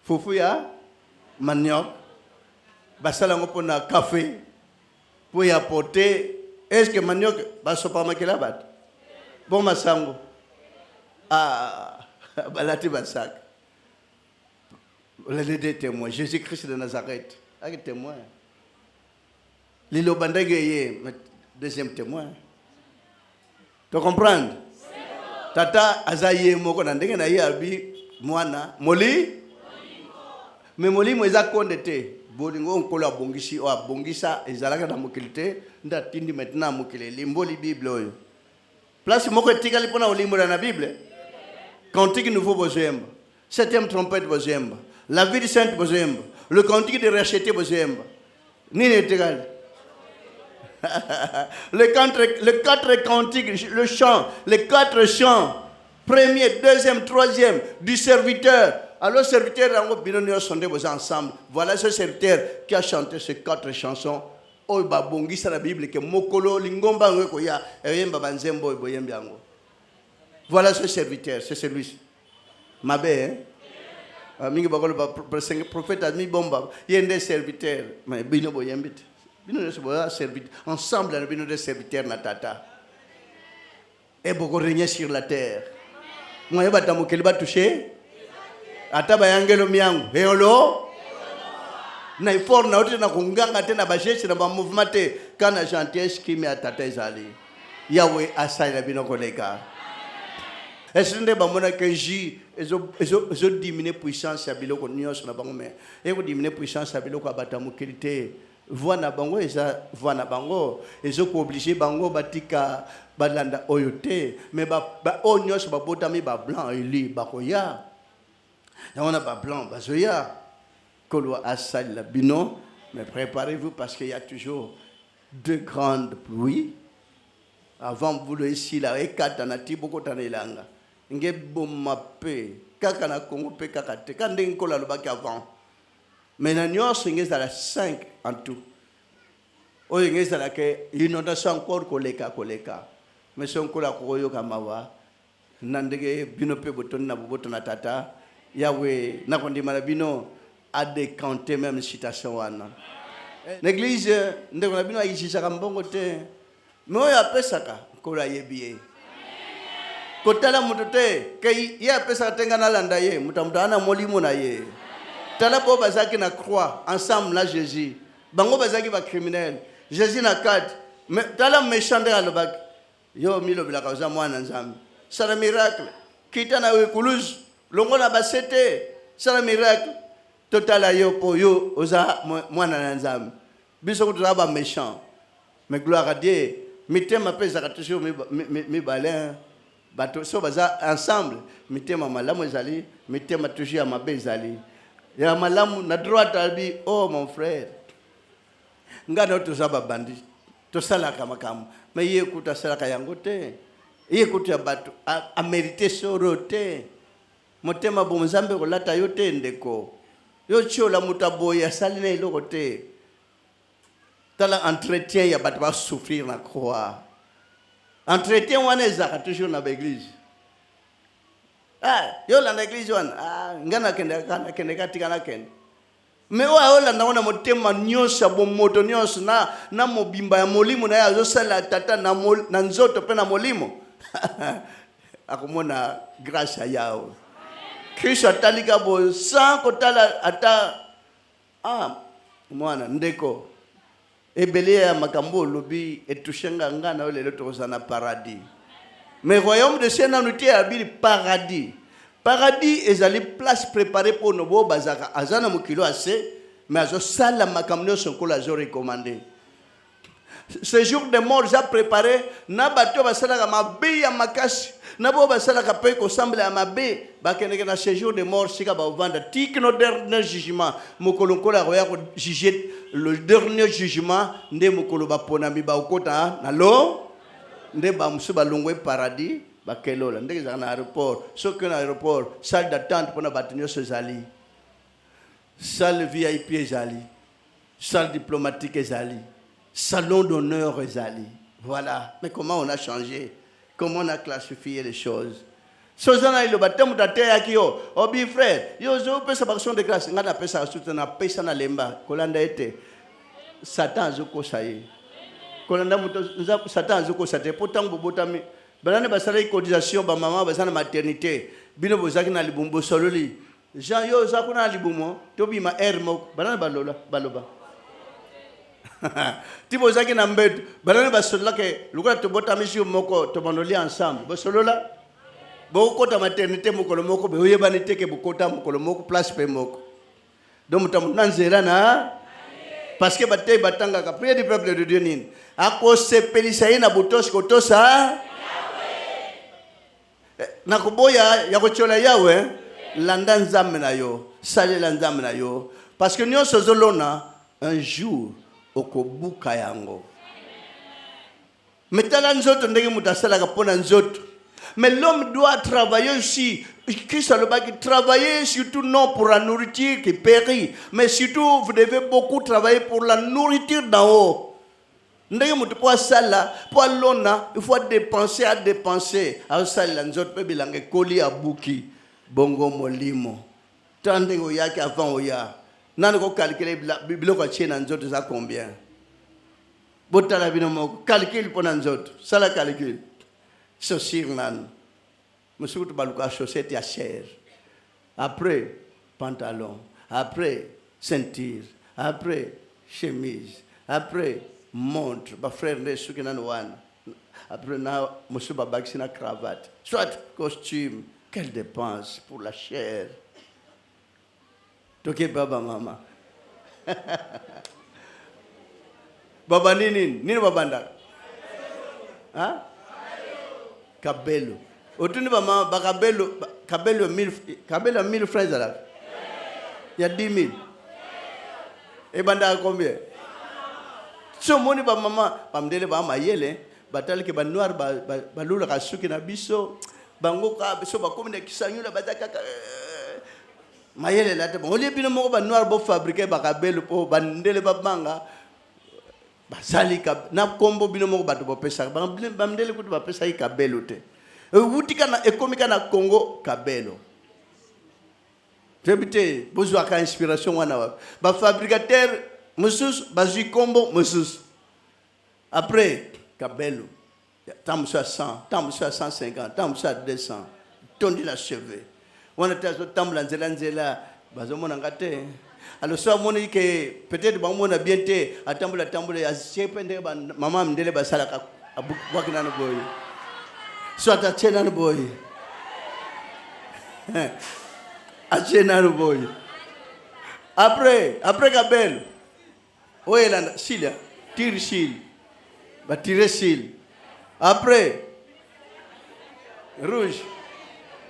fufu ya manioc basala ngo pona café pour y apporter est-ce que manioc ba sopa makela bat bon masango balati ba sac les deux témoins Jésus-Christ de Nazareth avec témoin Lilo bandage yé deuxième témoin. Tu comprends? Tata azaye moko na ndenge na ye abi mwana moli mais moli mo eza kondete bolingo nkolo abongisi o abongisa ezalaka na mokilite nda tindi maintenant mokile limboli bible oyo place moko etikali pona olimbola na bible cantique nouveau bozemba septième trompette bozemba la vie sainte bozemba le cantique de racheter bozemba nini etikali les quatre cantiques, le chant, les quatre chants, premier, deuxième, troisième, du serviteur. Alors, serviteur, sont ensemble. Voilà ce serviteur qui a chanté ces quatre chansons. Oh, babongi, c'est la Bible, que mokolo, lingomba, ngoya, eyemba banzembo, boyembiango. Voilà ce serviteur, c'est celui-ci. Mabé, hein? Prophète a mis bomba, il y a des serviteurs, mais bino boyembit. Ensemble, nous sommes des serviteurs natata. Et beaucoup régner sur la terre. Moi, je vais te toucher. Ataba yangelo miangu. Eolo. Na ifor na ote na kunganga tena bajeshi na mouvement te kana chanteuse qui me atata ezali. Yahweh asai na bino koleka. Est-ce que bamona que ji ezo diminuer puissance ya biloko nyonso na bango mais eko diminuer puissance ya biloko abata mokilité. Voix na bango eza voix na bango ezoko obligé bango batika balanda oyote mais ba onyos ba botami ba blanc eli bakoya on a ba blanc bazoya kolo asal la bino mais préparez-vous parce qu'il y a toujours deux grandes pluies avant vous le ici là et katana tiboko tanelanga nge bomma pe kaka na Congo pe kaka te kande nkola lo baki avant. Mais nous avons 5 en tout. Nous avons inondation encore koleka. Mais si on a koyo kamawa, nandege bino pe boton na boboto na tata, Yahweh na kondi malabino a décanté même citation wana. L'église ndeko na bino ayisisa kambongo te. Mais oyo apesaka kola yebiye. Kotala mutote ke ye apesaka tenga na landa ye, mutamutana molimo na ye. Talabo bazaki na croix ensemble là Jésus. Bango bazaki ba criminel. Jésus na carte. Mais tala méchant de alobak. Yo milo bila kauza mwana nzambe. C'est un miracle. Kita na wekuluz longo na basete. C'est un miracle. Totala yo po yo oza mwana nzambe. Biso kutala ba méchant. Mais gloire à Dieu. Mitema pesa toujours mi balin. Bato so baza ensemble. Mitema malamu ezali, mitema toujours ya mabe ezali. Ya malamu na droite albi oh mon frère ngana to zaba bandi to sala kama mais ye kuta sala ka yango te ye kuta bato a mériter sorote motema bo mzambe ko lata yote ndeko yo chola mutaboya salina iloko te tala entretien ya bato ba souffrir na croix entretien wana ezaka toujours na l'église. Yo la l'église wana ngana kende katika na kende mais wa ola naona motema nyonso bomoto nyonso na mobimba ya molimo na ya zo sala tata na nzoto pe na molimo akomona grâce ya yao Christ atalika bo sans kotala ata mwana ndeko ebele ya makambo lobi etushenga ngana ole letoza paradis. Mais royaume de ciel nanuti abili paradis. Paradis ezali place préparée pour nos bazaka azana mukilo assez mais azo sala makamno sonkola zo recommandé. Ce jour de mort j'ai préparé na bato basala ka mabe ya makasi na bo basala ka pe ko semble à mabe ba keneke na ce jour de mort sika ba vendre tik no dernier jugement mukolo nkola roya ko juger le dernier jugement nde mukolo ba ponami ba okota na lo nde ba musuba longwe paradis ba kelola nde za na aéroport so que na aéroport salle d'attente pour na batinyo sezali salle VIP ezali salle diplomatique ezali salon d'honneur ezali. Voilà. Mais comment on a changé? Comment on a classifié les choses? Sozana ilo batem tate yakio. Obi frère, yo zo pesa action de grâce. Ngana pesa soutena pesa na lemba. Kolanda ete Satan zoko saye. Kolanda muto Satan zoko sate pourtant bobotami. Banane basala cotisation ba maman basana maternité. Bino bozaki na libumbo sololi. Jean yo zakuna libumo tobi ma ermo banane baloba. Tipo zaki na mbedu banane basolola ke luka to bota misio moko to banoli ensemble basolola bokota maternité mokolo moko be oyebani teke bokota mokolo moko place pe moko donc tamu nanzela na parce que batay batanga ka prière du peuple de Dieu nini ako sepelisa ina butos kotosa na kuboya ya kochola yawe landa nzambe na yo salela nzambe na yo parce que nyo sozolona un jour okobuka yango metala nzoto ndenge mutasala kapona nzoto mais l'homme doit travailler aussi. Christ a le bac travailler surtout non pour la nourriture qui périt mais surtout vous devez beaucoup travailler pour la nourriture d'en haut. Ndenge mutu po sala po lona il faut dépenser à dépenser a sala nzoto pe bilange koli abuki bongo molimo tande go yake avant oya. Nani ko calculer biloko chena nzoto za combien? Botala bino moko calcul pona nzoto. Sala calcul. Chaussure nan. Musukutu baluka chaussette ya cher. Après pantalon, après ceinture, après chemise, après montre, ba frère ne suki nan wana. Après na musuba baksina cravate. Soit costume, quelle dépense pour la chair. Toke baba mama. Baba nini babanda? Hein? Kabelo. Otuni mama bakabelo kabelo 1000 francs là. Il y a 10 000. Et banda combien? So moni ba mama pamdele ba mayele batali ke ba noir ba lula ka suki na biso bango ka biso ba komine kisanyula bataka mayele la te bon bino moko ba noir bo fabriquer ba kabelo po bandele ba banga ba sali ka na kombo bino moko ba to bo pesa ba ndele kutu ba pesa i kabelo te wutika na ekomika na Congo kabelo tebite bozwa ka inspiration wana ba fabricateur musus ba zikombo musus après kabelo tam sur 100 tam sur 150 tam sur 200 tondi la cheveux. On a été tambla nzela bazomona ngate alors soit moni que peut-être ba mona bien te atambula ya chepende ba mama mndele basala ka abukina no boy soit atena no boy atena no boy après kabel oela silia tire sil ba tire sil après rouge.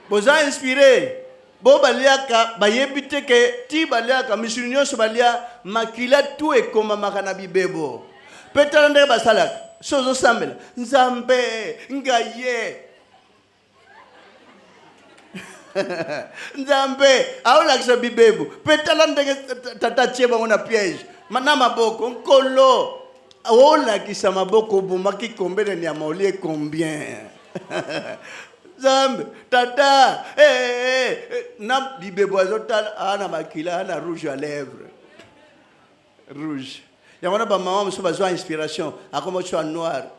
Boza inspiré bo baliaka bayebite ke ti baliaka misunyo so balia makila tu e koma makana bibebo petala nde basalaka sozo sambela nzambe ngaye nzambe aula kisa bibebo petala nde tata cheba ngona piège mana maboko nkolo aula kisa maboko bumaki kombele ni amauli combien Zambe, tata, na bibebo azotal ana makila ana rouge à lèvres. Rouge. Ya wana ba maman so bazwa inspiration, akoma cho noir.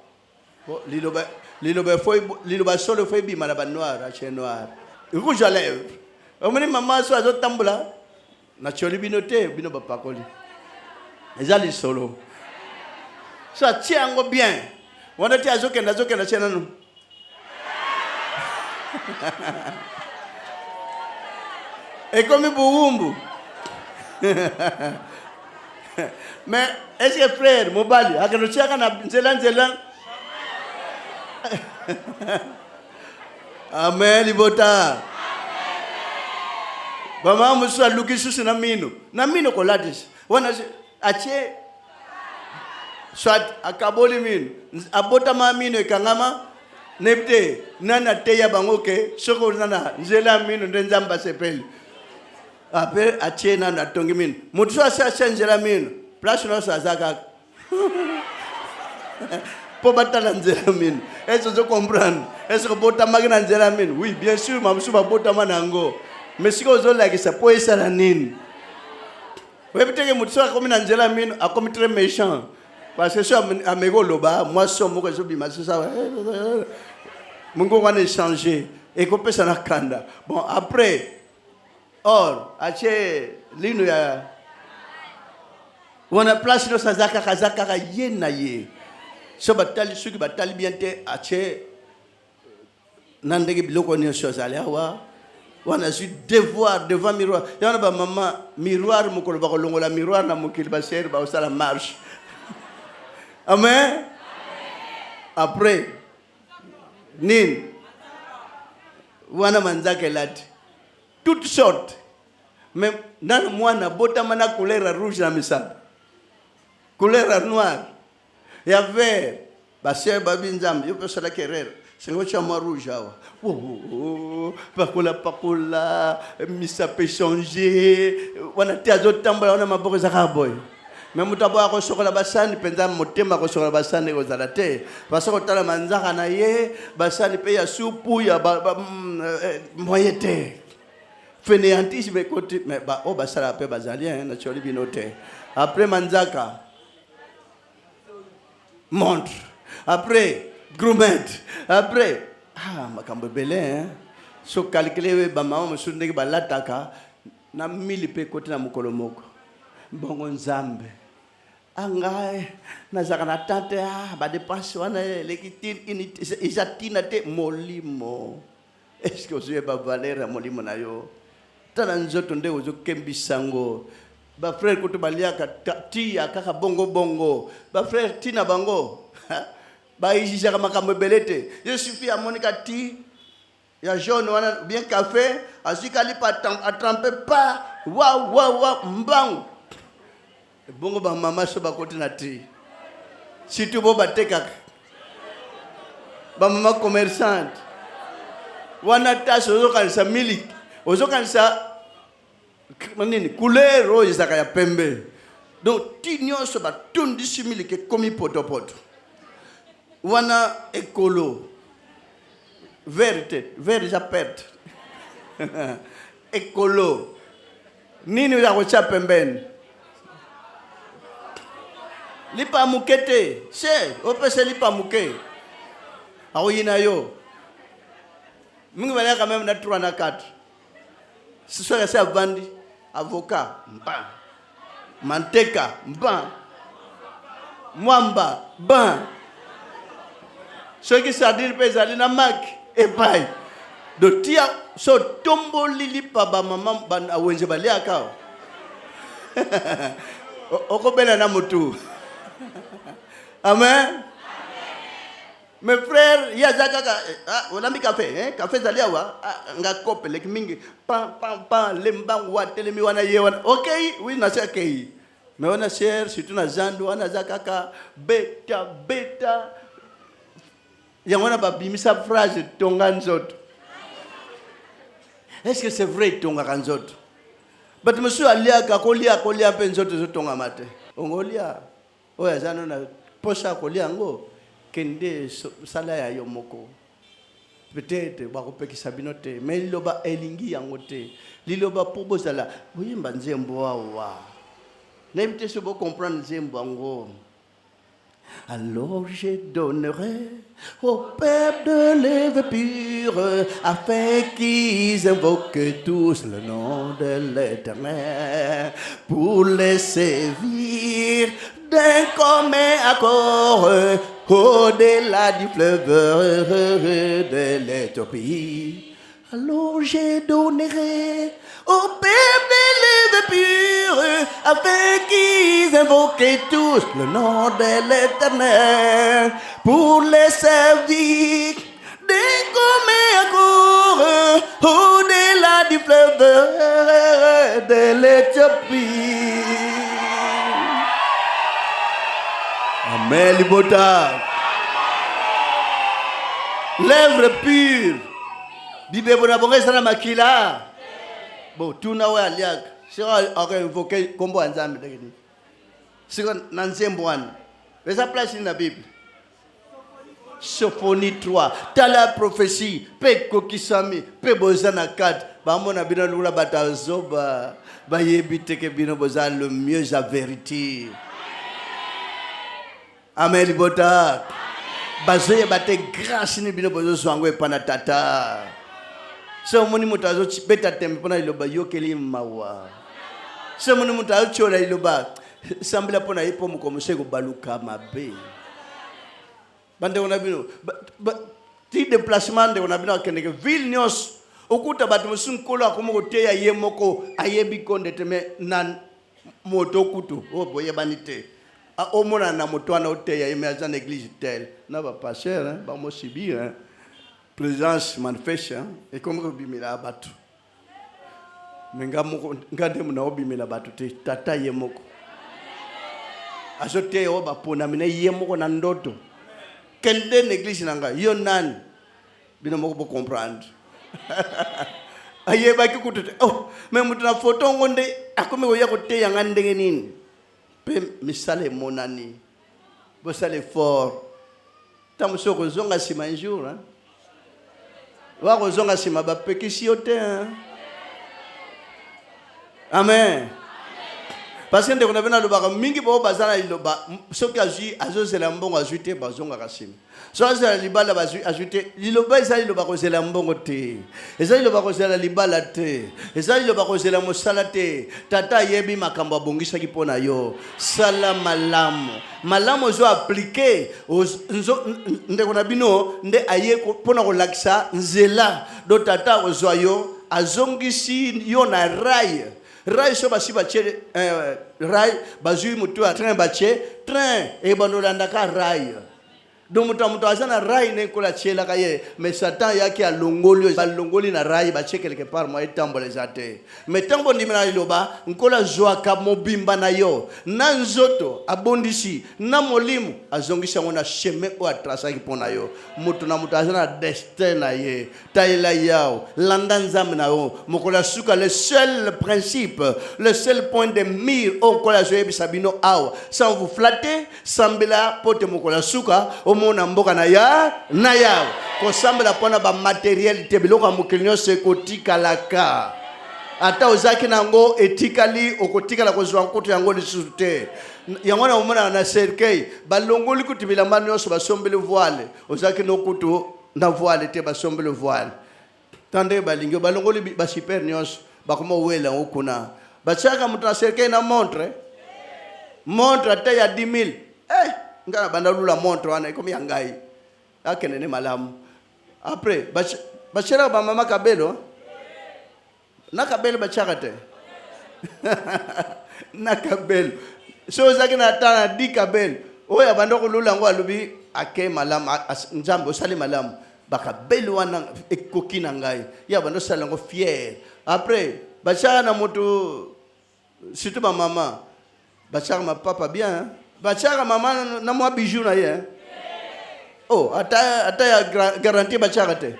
Liloba solo foi bi mala ba noir, à noir. Rouge à lèvres. omoni mama so azotambula na choli bino te bino bapakoli ezali solo so atie yango bien wana te azokenda tiena no ekomi buumbu mais est-ce que frère mobali akendo tiaka na nzela amen libota bama musu aluki susu na mino koladis wana atie swat akaboli mino abota ma mino ekangama nepte nana teya bangoke soko nana nzela mino ndenzamba sepeli ape atie nana tongi mino mutu asa nzela mino place no sazaka po batala nzela mino eso zo comprendre est-ce que bota magina nzela mino oui bien sûr mamusu bota manango mais siko zo like ça po esala nini webiteke mutu akomi na nzela mino akomi très méchant parce que so amego loba moi so moko zo bima ça mungu wana échanger et ko pesa na kanda bon après or ache lino ya wana place no sazaka kazaka yena ye so batali suki batali bien te ache nandege biloko ni chose ale awa wana su devoir devant miroir yana ba mama miroir mukolo ba kolongola miroir na mukili ba ser ba osala marche amen après nin wana manzake lati toutes sortes mais dans mwana botama na couleur rouge na misala couleur noire il y avait basé babinzam yo personne qui rire c'est le chama rouge awa pakula misa peut changer wana te azotamba wana maboko za kaboy mais mutabo ako sokola basani penza motema ko sokola basani ko zalate parce que tala manzaka na ye basani pe ya supu ya moyete fainéantisme côté mais ba o basala pe bazalien na choli binote après manzaka montre après grumette après makambo belé hein so calculer ba mama musundeki balataka na mili pe côté na mukolo moko bongo nzambe angae nazaka na tante ba dépense wana lekitini isatina te molimo est-ce que ozoye ba valeur molimo na yo tala nzoto nde ozo kembisango ba frère kutu baliaka tia kaka bongo ba frère tina bango ba ijija makambo belete je suffit à monika ti ya jaune wana bien café azikali pa a tremper pas wa mbang bongo ba mama so ba koti na ti surtout bo bateka ba mama commerçante wana taso zo kanisa milk ozo kanisa manini couleur rose zaka ya pembe donc ti nyonso ba tundi similike komi potopoto wana ekolo verte ja perte ekolo nini ya kocha pembeni lipa mukete se opese lipa muke aoyina yo mungu bana quand même na 3 na 4 ce soit ça bandi avocat mba manteka mba mwamba ba ce qui s'adir pezali na mak et pai do tia so tombo lili pa ba mama ban awenje bali akao okobela na mutu amen mes frères yazaka olambi café café zali awa nga kope lek mingi pa lembang wa telemi wana yewana okay oui na c'est okay mais on a cher surtout na zandu wana zakaka beta yangona ba bimisa phrase tonga nzoto est-ce que c'est vrai tonga nzoto but monsieur alia ka kolia pe nzoto zo tonga mate ongolia oya zano na posa kolia ngo kende sala ya yomoko peut-être ba kopekisa binote mais liloba elingi yango te liloba pobozala oyemba nzembo awa n'importe ce beau comprendre nzembo ngo Alors je donnerai au peuple de lèvres pures, afin qu'ils invoquent tous le nom de l'Éternel, pour les servir d'un commun accord, au-delà du fleuve de l'Éthiopie. Alors je donnerai au peuple des lèvres pures, afin qu'ils invoquent tous le nom de l'Éternel, pour les servir d'un commun accord, au-delà du fleuve de l'Éthiopie. Amen, Libota. Lèvres pures. Bible bonabonga sana makila. Bon, tout na wa aliak. Sera invoqué combo ensemble dekini. Sera nanzembwan. Mais ça place dans la Bible. Sophonie 3. Tala prophétie. Pe kokisami. Pe bozana 4. Ba mona bina lula batazoba. Ba yebite ke bino bozana le mieux la vérité. Amen libota. Bazoye bate grâce ni bino bozo swangwe panatata. So moni mutazo beta tembe pona iloba yokeli mawa. So moni mutazo chola iloba sambila pona ipo mukomse ko baluka mabe. Bande ona bino ti déplacement de ona bino akende ke Vilnius okuta batu musunkolo akomo teya yemoko ayebi konde teme nan moto kutu o boye banite. A omona na motwana oteya emergence église tel na ba pasteur hein ba mo sibir hein présence manifeste hein et comme bimila batu menga moko ngande muna obimila batu te tata yemoko azote o ba pona mina yemoko na ndoto kende l'église nanga yo nan bino moko bo comprendre ayeba ki kutote oh mais mutu na photo ngonde akome ko yako te yanga ndenge nini pe misale monani bo sale fort tamuso ko zonga sima un jour hein wa ko zonga sima ba pekisi yote hein amen parce que ndeko na bena lobaka mingi bo bazana liloba soki azui azozela mbongo azuite bazonga kasima so azela libala bazui azuite liloba ezali liloba ko zela mbongo te ezali liloba ko zela libala te ezali liloba ko zela mosala te tata yebi makambo abongisa ki pona yo sala malamu zo appliquer ndeko na bino nde aye pona ko lakisa nzela do tata ozwa yo azongisi yo na rail Rai so basi bache rai bazui mutu a train bache train e banolanda ka rai donc mutu azana rai ne kola chela kaye mais satan yake a longoli balongoli na rai bache quelque part mo etambola zate mais tambo ndimina liloba nkola zoa ka mobimba na yo na nzoto abondisi na molimu azongisa ngona chemin o atrasa ki pona yo mutu na mutu azana destin na ye taila yao landa nzambe na yo mokola suka le seul principe le seul point de mire on kola zoe bisabino awa sans vous flatter sambela pote mokola suka mona mboka na ya ko sambela pona ba matérialité biloko mukilinyo se kotika laka ata ozaki nango etikali okotika la kozwa nkoto yango lisute yango na mona na cercueil balongoli kutibila mano so basombele voile ozaki nokutu na voile te basombele voile tande balingo balongoli ba super nyos bakoma wela okuna bachaka mutu na cercueil na montre ata ya 10,000 ngana bandalula montre wana ikomi yangai akene ne malamu après bachera ba mama kabelo na kabelo bachaka te na kabelo so zaki na tana di kabelo oya bandoko lula ngo alubi ake malamu nzambe osali malamu bakabelo wana ekoki na ngai ya bando sala ngo fier après bachaka na moto surtout ba mama bachaka ma papa bien bachaka mama na mwa bijou na ye oh ata ya garantie bachaka te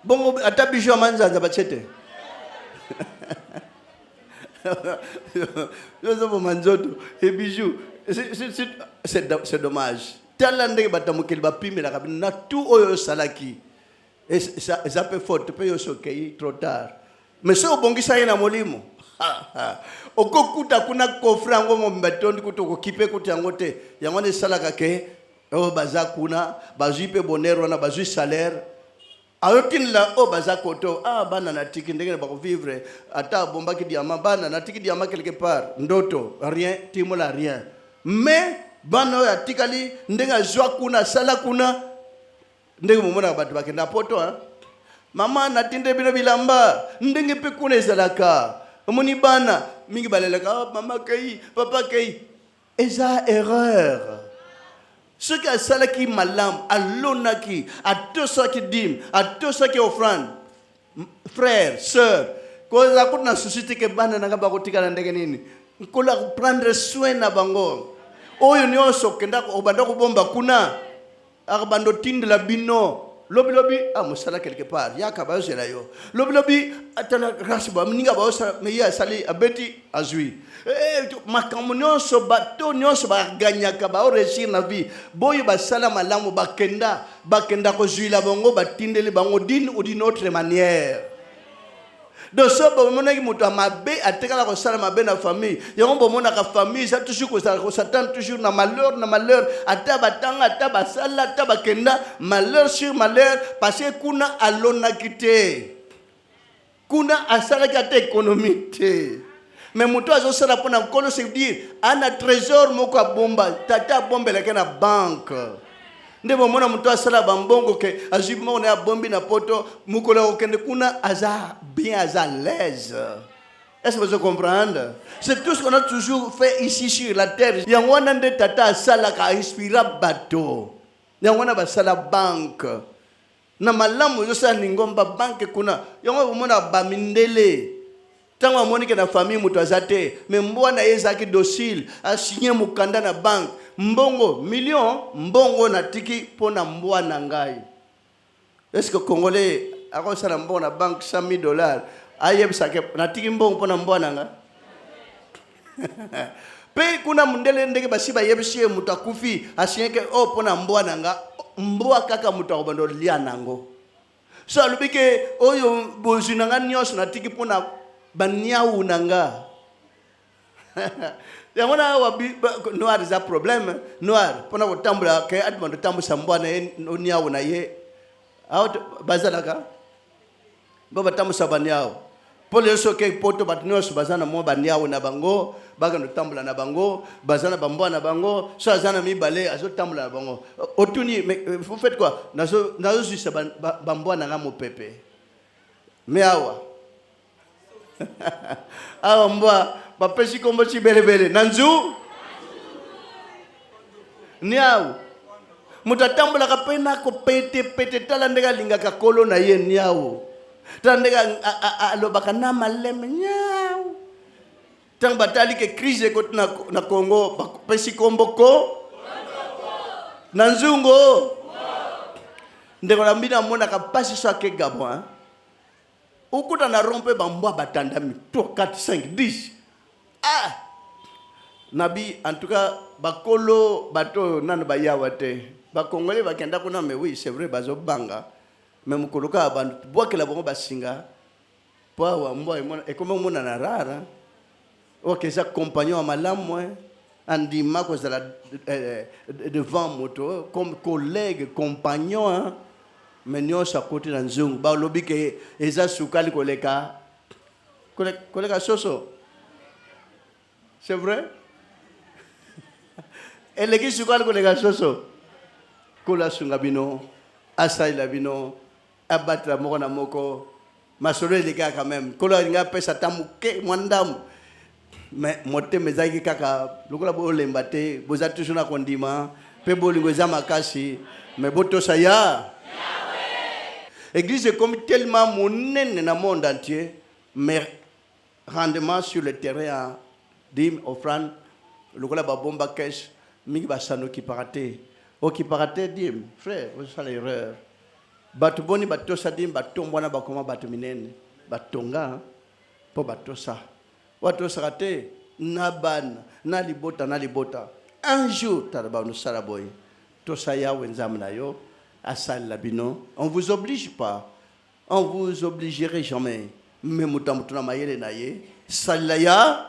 bongo ata bijou amanzanza bachete yozo bo manzoto et bijou c'est dommage talande batamukeli bapimela kabina na tout oyo salaki et ça peut faute peut yo sokei trop tard mais so bongisa ina molimo okokuta kuna kofra ngo mbatondi kutoko kipe kutangote yangone salaka ke o baza kuna bazipe bonero na bazui salaire ayotin la o baza koto bana natiki ndenge ba vivre ata bomba ki diamant bana natiki diamant quelque part ndoto rien timola rien mais bana ya tikali ndenge zwa kuna sala kuna ndenge momona batu bakenda poto mama natinde bino bilamba ndenge pe kuna ezalaka omoni bana mingi balelaka mama kei papa kei eza erreur ce qui a sala ki malam alonaki atosaki dim atosaki offrande frère sœur koza kuna société ke bana nanga bakotikana ndenge nini nkola prendre soin na bango oyo nyonso kenda obanda kubomba kuna akabando tindela bino lobi musala quelque part yaka bazela yo lobi atala rasba mninga baosa meya sali abeti azui makambo nyonso bato nyonso baganyaka bao réussir na vie boyo basala malamu bakenda kozuila bango batindeli bango d'une ou d'une autre manière. Donc ça bomona ki mutu amabe atekala ko sala mabe na famille yango bomona ka famille ça toujours ko s'attend toujours na malheur ata batanga ata basala ata bakenda malheur sur malheur parce que kuna alona kité kuna asala ki ata économie te mais mutu azo sala pona kolo se dire ana trésor moko bomba tata bombela ke na banque ndebo mona mutu asala bambongo ke azibimo na bombi na poto mukola okende kuna aza bien aza l'aise. Est-ce que vous comprenez? C'est tout ce qu'on a toujours fait ici sur la terre. Yangwana nde tata asala ka inspira bato. Yangwana basala banque. Na malamu yosa ningomba banque kuna. Yangwana mona bamindele. Tango monike na famille mutu azate, mais mbwana yezaki docile, a signé mukanda na banque. Mbongo million mbongo na tiki pona mbwana ngai. Est-ce que Congolais a sala mbongo na banque $100,000 ayeb sake na tiki mbongo pona mbwana nga? Pe kuna mundele ndenge basiba yebisi mutu akufi asinyeke pona mbwana nga mbwa kaka mutu akobando lia nango. So alubike oyo bozunanga nyonso na tiki pona banyau nanga. Yangona noir is a problème noir pona ko tambula ke admondo tambu sambwana nyau na ye out bazalaka baba tambu sabanyau pole so ke poto batnyos bazana mo banyau na bango baga no tambula na bango bazana bambwana bango so azana mibale azo tambula na bango otuni vous faites quoi nazo juste bambwana nga mopepe mais awa awa mbwa bapesi kombo chibelebele nanzu niau mutatambula kapena ko pete tala ndega linga kakolo na ye niau tala ndega alobaka na maleme niau tang batali ke crise ko na Congo bapesi kombo ko nanzungo ndeko na mbina mona kapasi so ke Gabon ukuta na rompe bambwa batandami 3 4 5 10 Nabi, en tout cas, bakolo bato nan bayawate. Bakongole bakenda kuna mais oui, c'est vrai bazo banga. Mais mukoloka bantu boa ke la bongo basinga. Pa wa mboa et comment mona na rara. OK, ça compagnon malamu andima ko za devant moto comme collègue, compagnon hein. Mais nyonso côté na nzungu ba lobi ke eza sukali koleka. Koleka soso. C'est vrai? Et les gens qui les gars soso, kola sungabino, asaila bino, abatra moko moko, masore les gars quand même. Kola inga pesa tamuke mwandam, mais mote mezaki kaka, lokola bo lembate, boza toujours na kondima, pe bolingo za makasi, mais boto saya. Église est comme tellement monnaie dans le monde entier, mais rendement sur le terrain. Dim offrande le cola bomba cash mingi basano qui paraté o qui paraté dim frère vous ça l'erreur batu boni batosa dim batombwana bakoma batu minene batonga po batosa watosa raté naban na libota un jour taraba no saraboy tosa ya wenzam na yo asal labino on vous oblige pas on vous obligerait jamais mais mutamutuna mayele na ye salaya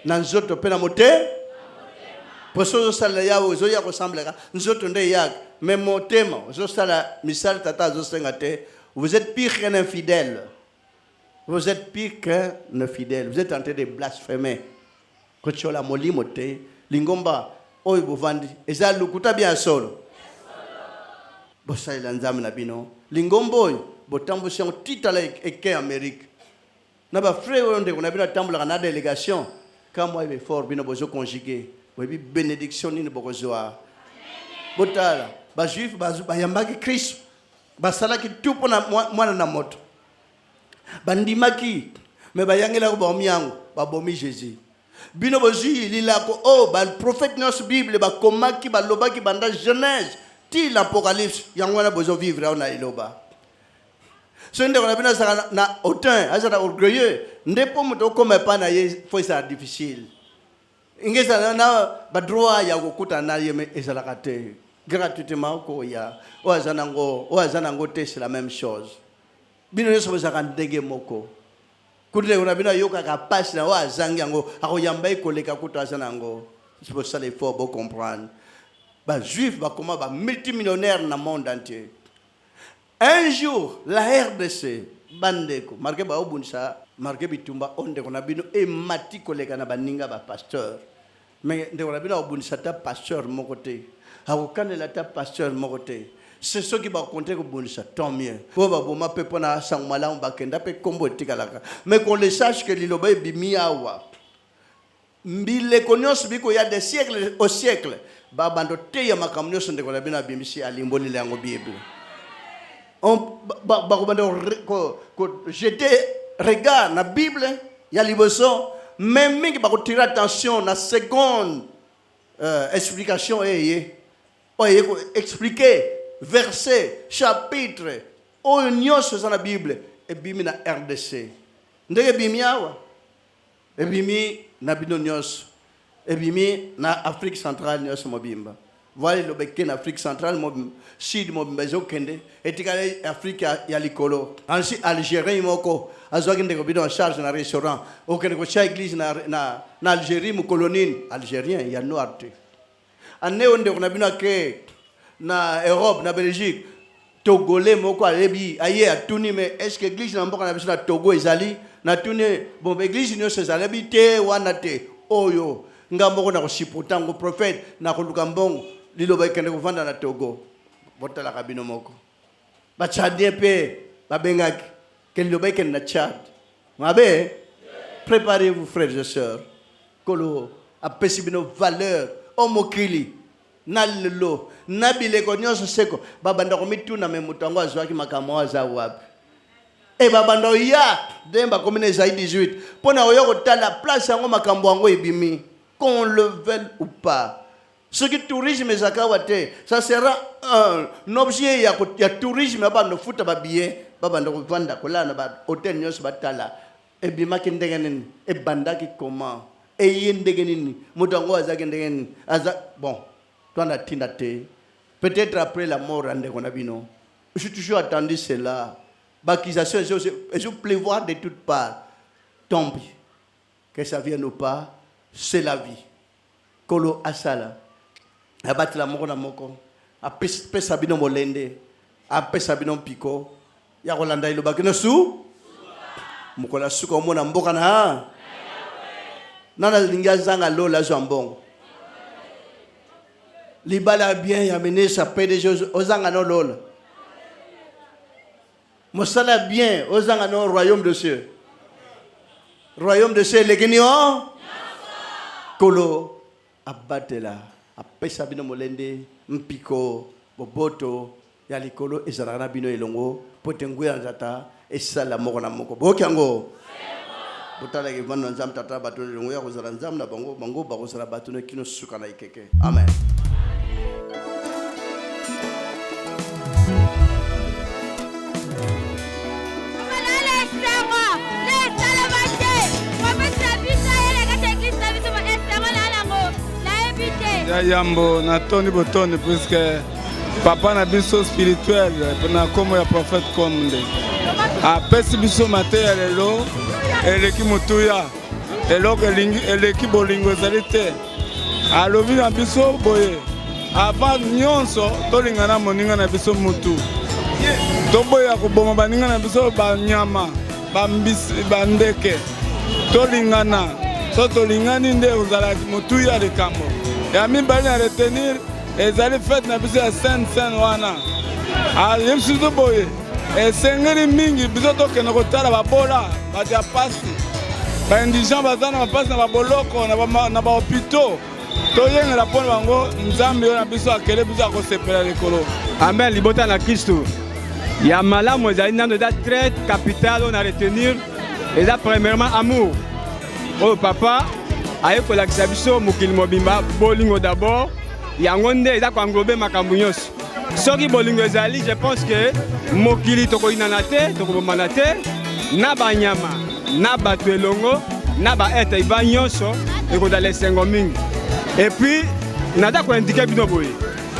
nanzoto pena mote poso salaya ozo ya ressemblera nzoto nde yak mais motema ozo sala misal tata ozo sengate. Vous êtes pire qu'un infidèle. Vous êtes pire qu'un infidèle. Vous êtes en train de blasphémer. Quand tu as la moli mote lingomba oy bovandi eza lukuta bien solo. Bosa ilanzam na bino lingombo botambo si on titala eke Amérique. Na ba frère onde on a bino tambula na délégation quand moi il fort bino bozo conjuguer. Oui bénédiction ni bozo a. Botala ba juif ba yambaki Christ ba salaki tupo na mwana na moto. Bandimaki me ba yangela ko ba miango ba bomi Jésus. Bino bozi lila ko oh ba prophète nos Bible ba komaki ba lobaki banda Genèse ti l'Apocalypse yangwana bozo vivre na iloba. So nde ko bino saka na autant azara orgueilleux ndepo moto comme pas na ye foi ça difficile. Ingeza na ba droit ya kokuta na ye me ezala kate gratuitement ko ya oazanango te c'est la même chose. Bino yeso bozaka ndenge moko. Kudle una bino yoka ka passe na oazangi yango akoyamba ikoleka kuta azanango. C'est pour ça il faut bien comprendre. Ba juif ba comment ba multimillionnaire na monde entier. Un jour la RDC bandeko marqué ba obunsa marqué bitumba onde kona bino e mati koleka na baninga ba pasteur. Mais ndeko na bino obunsa ta pasteur moko te. Hakokanela ta pasteur moko te. C'est ce qui va compter que bon ça tant mieux. Pour ba boma pe pona sangmala on bakenda pe kombo tikalaka. Mais qu'on le sache que liloba bimiawa. Mbile konyos biko ya des siècles au siècle. Ba bando te ya makamnyo sonde ko bina bimisi alimboli lango Bible. On ba ko jeter regard na Bible ya liboso même mingi ba ko tirer attention na seconde explication expliquer verset, chapitre, oignon dans la Bible, et bimi na RDC. Ndege bimi awa, et bimi na binonyos, et bimi na Afrique centrale nyos mobimba. Voilà le bec en Afrique centrale, sud mobimba zokende, et tikale Afrique ya likolo. Ainsi Algérie moko, azwagende ko bidon en charge na restaurant, okende ko cha église na Algérie mu colonie algérien ya noir te. Ane onde ko na bino ke na Europe, na Belgique, Togolais moko alebi aye atuni mais est-ce que l'église na mboka na biso na Togo ezali na tuni bon église nyonso ezali te wana te oyo ngambo na ko sipota ngo prophète na ko luka mbongo liloba kende ko vanda na Togo botala kabino moko ba Tchadien pe ba bengaki ke liloba kende na Tchad mabe préparez-vous frères et sœurs kolo apesi bino valeur omokili nalelo nabile ko nyonso seko babanda ko mituna me mutango azwaki makamo aza wapi e babanda ya demba komine zaidi 18 pona oyo ko tala place yango makambo yango ebimi qu'on le veuille ou pas ce qui tourisme zakawate ça sera un objet ya tourisme abando futa babiye babanda ko vanda ko lana ba hôtel nyonso batala ebima kindengenen e bandaki comment e yendengenini mutango azaki ndengeni aza bon. Peut-être après la mort, je suis toujours attendu cela. L'accusation est sur pleuvoir de toutes parts. Tant pis. Que ça vienne ou pas, c'est la vie. Kolo asala. Abati la mort na moko. Apes sabino molende. Apes sabino piko. Ya rolanda ilo bakino su. Mukola suka omona mboka na. Nana linga zanga lola zambongo. Libala bien y amené sa paix des choses aux angano lol. Mosala bien aux angano royaume de cieux. Royaume de cieux les guignon. Kolo abatela apesa bino molende mpiko boboto ya likolo ezalana bino elongo potenguya nzata esala moko na moko bokango. Botala ke vano nzam tata bato elongo ya kozala nzam na bango ba kozala bato ne kino suka na ikeke. Amen. Yambo na toni botoni puisque papa na biso spirituel na comme ya prophète comme nde apesi biso matériel lelo eleki motuya eloko eleki bolingo ezali te alobi na biso boye avant nyonso tolingana moninga na biso mutu toboya koboma baninga na biso banyama bambisi bandeke tolingana so tolingani nde ozalaki motuya likambo ya mibali na retenir ezali fete na biso ya sen wana surtout boye esengeli mingi biso tokende kotala babola bato ya pasi baindigent baza na bapasi na baboloko na bahopitau toyengela mpo na bango nzambe oyo na biso akele biso akosepela likolo. Amen. Libota na Kristo ya malamu ezali nano eza très capital oyo na retenir eza premièrement amour oyo papa aye kolakisa biso mokili mobimba bolingo d'abord yango nde eza koenglobe makambo nyonso. Soki bolingo ezali je pense que mokili tokoyinana te tokobomana te na banyama na bato elongo na baete iba nyonso ekozala esengo mingi. Et puis naza koindike bino boye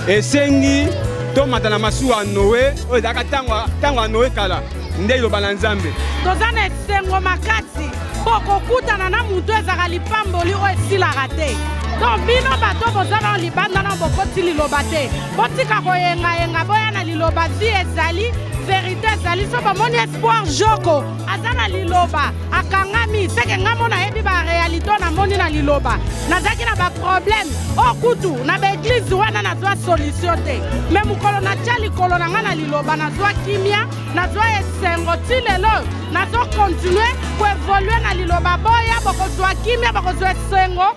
esengi tomata na masuwa Noe oyo ezalaka ntango ya Noe kala nde iloba na Nzambe toza na esengo makasi mpo kokutana na mutu ezaka lipamboli oyo esilaka te. Donc bino bato boza na libanda na bokoti liloba te botika koyengayenga boya na liloba vi ezali vérité ezali so bamoni espoir joko aza na liloba akangami seke nga mo nayebi baréalité oyo namoni na liloba nazalaki na baproblème oyo kutu na baeglize wana nazwa solution te me mokolo natya likolo na nga na liloba nazwa kimia nazwa esengo ti lelo nazokontinue koevolue na liloba boya bokozwa kimia bokozwa esengo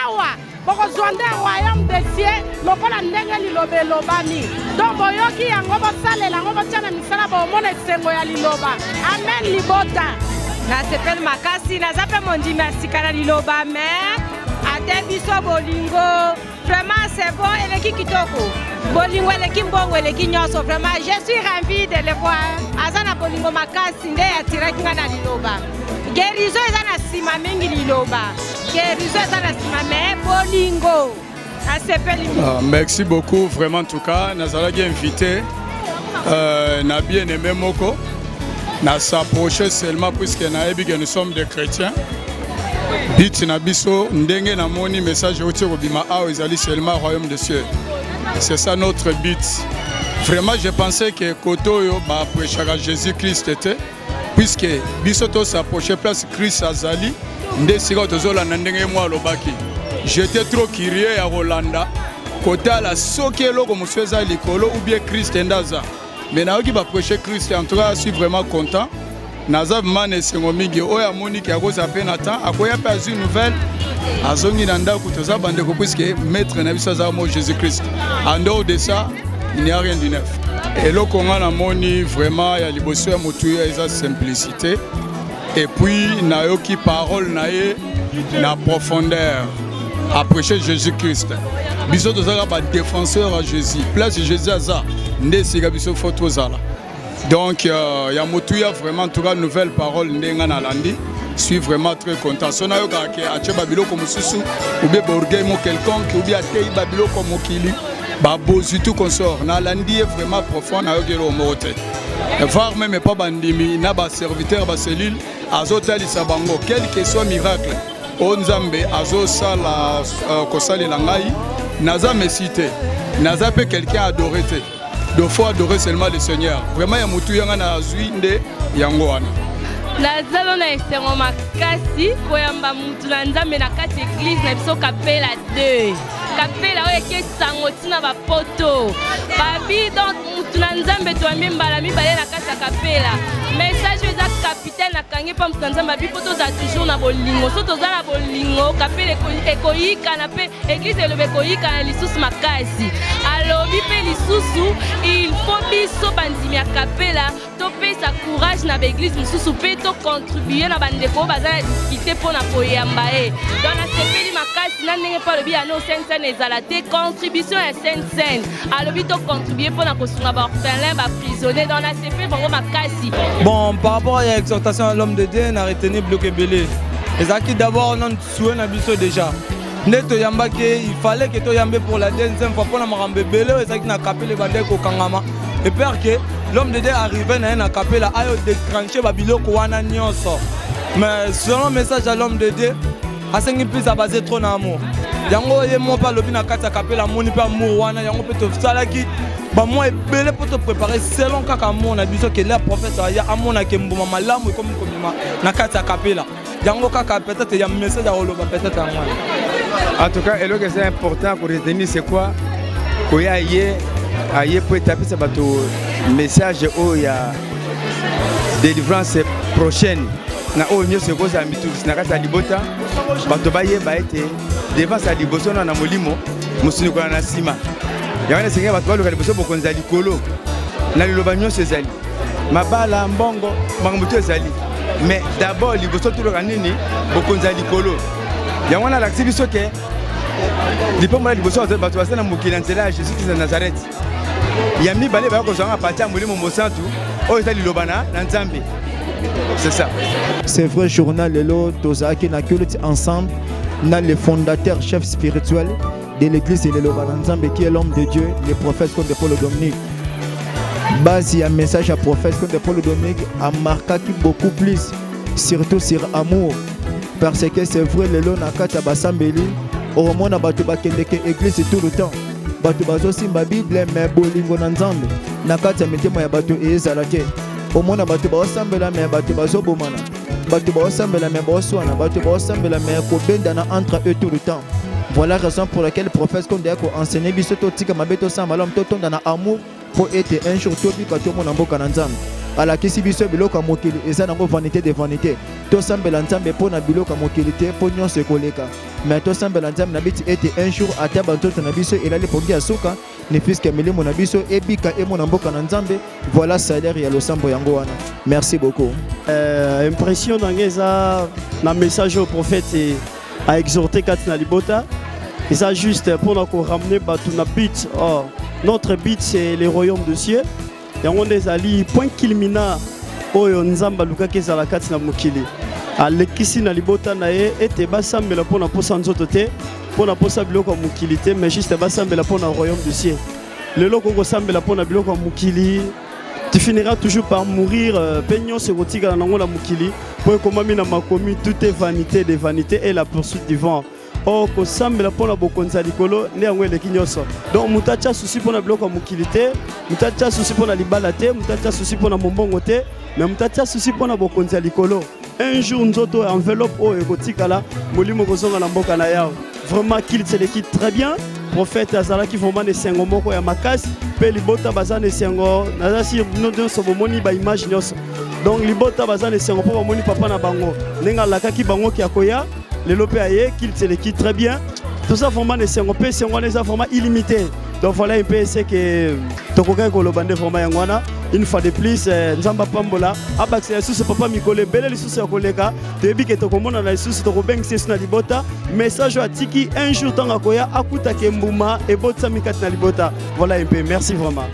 awa bokozwa nde royaume de cieux lokola ndenge liloba elobami. Donc boyoki yango bosalela yango botya na misala bomona esengo ya liloba. Amen libota. Nasepeli makasi naza mpe mondimi ya sika na liloba mais ate biso bolingo vraiment c'est bon eleki kitoko bolingo eleki mbongo eleki nyonso vraiment je suis ravie de le voir aza na bolingo makasi nde atiraki nga na liloba. Guérison eza na nsima mingi liloba guérison eza na nsima mais bolingo asepeli. Merci beaucoup vraiment en tout cas nazalaki invité na bien aimé moko na s'approcher seulement puisque nayebi que nous sommes des chrétiens but na biso ndenge na moni message oti kobima awa ezali seulement royaume des cieux. C'est ça notre but. Vraiment je pensais que koto yo ba prêchaka Jésus-Christ était puisque biso to s'approcher place Christ azali nde sika tozolanda ndenge mwa alobaki. J'étais trop curieux ya Rolanda kotala soki eloko mosusu eza likolo ou bien Christ ndaza. Mais naoki ba prêcher Christ en tout cas je suis vraiment content. Naza mane sengo mingi oya moni ki akoza pe na temps akoya pe azu nouvelle azongi na ndako toza bandeko puisque maître na biso za mo Jésus-Christ. En dehors de ça, il n'y a rien de neuf. Et le Congo na moni vraiment ya liboso ya motu ya eza simplicité. Et puis nayoki parole na ye na profondeur à prêcher Jésus-Christ. Biso tozaka ba défenseur à Jésus. Place Jésus aza nde sika biso photo zala. Donc ya motu ya vraiment en tout cas nouvelle parole ndenga na landi. Je suis vraiment très content. Sona yo ka ke ache babiloko mususu ou bien borgay mo quelconque ou bien tei babiloko mokili ba bozu tout consort na landi est vraiment profond na yo gelo mote. Voir même pas bandimi na ba serviteur ba cellule azotalisa bango quel que soit miracle onzambe azosala kosalela ngai naza mesite naza pe quelqu'un adoré te deux fois adorer seulement le Seigneur vraiment ya mutu yanga na azwi nde yango wana nazalo na esengo makasi koyamba mutu na nzambe na kati église na biso kapela 2 kapela oyo ekesango ntina bapoto babi donc mutu na nzambe toyambi mbala mibale na kati ya kapela message eza capitaine nakangi mpa mutu na nzambe abi mpo toza toujours na bolingo so toza na bolingo kapela ekoyikana mpe église elobi ekoyikana lisusu makasi alobi mpe lisusu il faut biso bandimi ya kapela topesa courage na baeglise mosusu mpe tocontribue na bandeko oyo baza na difficulté mpona koyamba ye donc nasepeli makasi na ndenge mpo alobi yango sainte ezala te contribution ya sainte alobi tocontribue mpona kosunga baorphelin baprisonnier donc nasepeli bango makasi. Bon, par rapport à l'exhortation à l'homme de Dieu, on a retenu bloqué belé. Et ça qui d'abord, on a souhaité un biseau déjà. Neto yamba que il fallait que tu yambe pour la deuxième fois pour la marambe belé et ça qui n'a capé les bandés au Kangama. Et peur que l'homme de Dieu arrivait na capé la ayo déclenché babilo ko wana nyonso. Mais selon le message à l'homme de Dieu, à 5 plus à baser trop d'amour. Yango ye mo pa lobi na kati akapela moni pa amour wana yango pe to salaki ba mo ebele pour te préparer selon kaka amour na biso que le prophète ya amour na kemboma malamu comme komima na kati akapela yango kaka peut-être ya message à oloba peut-être à moi. En tout cas, et ce qui est important pour retenir c'est quoi? Qu'il y a pour taper ce bateau message où il y a délivrance prochaine. Na o nyo se koza mitu na kati libota bato baye ba été devant sa liboso na molimo musuni ko na sima yana senga bato ba lokali boso bokonza likolo na liloba nyo sezali mabala mbongo bangomutu ezali mais d'abord liboso tout le kanini bokonza likolo yango na l'activité biso ke dipo mona liboso bato basana mukila nzela Jésus Christ de Nazareth yami bale ba ko zanga patia molimo mosantu o ezali lobana na Nzambe. C'est ça. C'est vrai journal Lelo Tozaki na culte ensemble na le fondateur chef spirituel de l'église de Lelo Bananzambe qui est l'homme de Dieu, le prophète comme de Paul Dominique. Base il y a un message à prophète comme de Paul Dominique a marqué beaucoup plus surtout sur amour parce que c'est vrai Lelo na kata basambeli au moment na bato bakendeke église tout le temps. Bato bazo simba Bible mais bolingo na Nzambe na kata mitemo ya bato ezalake. Au moins bato ba osambela mais bato bazo bomana bato ba osambela mais ba oswana bato ba osambela mais ko bendana entre eux tout le temps. Voilà la raison pour laquelle le prophète comme d'ailleurs enseigner biso to tika mabeto samba l'homme to tonda na amour pour être un jour to bika to mona mboka na Nzambe ala kisi biso biloko mokili eza nango vanité de vanité to sambela Nzambe po na biloko mokili te po nyonso koleka mais to sambela Nzambe na biti était un jour ataba ntoto na biso elali pongi asuka ne puisque milimo na biso ebika e mona mboka na Nzambe. Voilà salaire ya losambo yango wana. Merci beaucoup. Impression d'angeza na message au prophète a exhorté Katina Libota. Et ça juste pour nous ramener batou na but. Oh, notre but c'est le royaume de cieux. Et on est allé point culminant oyo nzamba luka kezala Katina mokili. A lekisi na Libota na e ete basambela pona posa nzoto te. Pona posa biloko mokili te mais juste basambela pona royaume de cieux. Le loko ko sambela pona biloko mokili. Tu finiras toujours par mourir. Peignon se retire dans la mokili. Pour comment mina makomi tout est vanité de vanité et la poursuite du vent. Oh, ko sambela pona bokonza likolo ne angwe le kinyoso. Donc mutacha souci pona biloko mokili te, mutacha souci pona libala te, mutacha souci pona mombongo te, mais mutacha souci pona bokonza likolo. Un jour nzoto enveloppe o ekotikala molimo kozonga na mboka na yao. Vraiment qu'il se l'équipe très bien. Prophète Azala qui vraiment ne sengo moko ya makasi pe libota bazane sengo nazasi no so bomoni ba image nyos. Donc libota bazane sengo po bomoni papa na bango nenga lakaki bango ki akoya lelo pe aye qu'il se l'équipe très bien. Tout ça vraiment ne sengo pe sengo les vraiment illimité. Donc voilà un peu c'est que tokoka ko lobande vraiment yangwana. Une fois de plus nzamba pambola abaxe ya susu papa mikole bele li susu ya koleka tebi ke tokomona na susu tokobeng sesu na libota message atiki un jour tanga koya akuta ke mbuma et botsa mikati na libota. Voilà un peu, merci vraiment.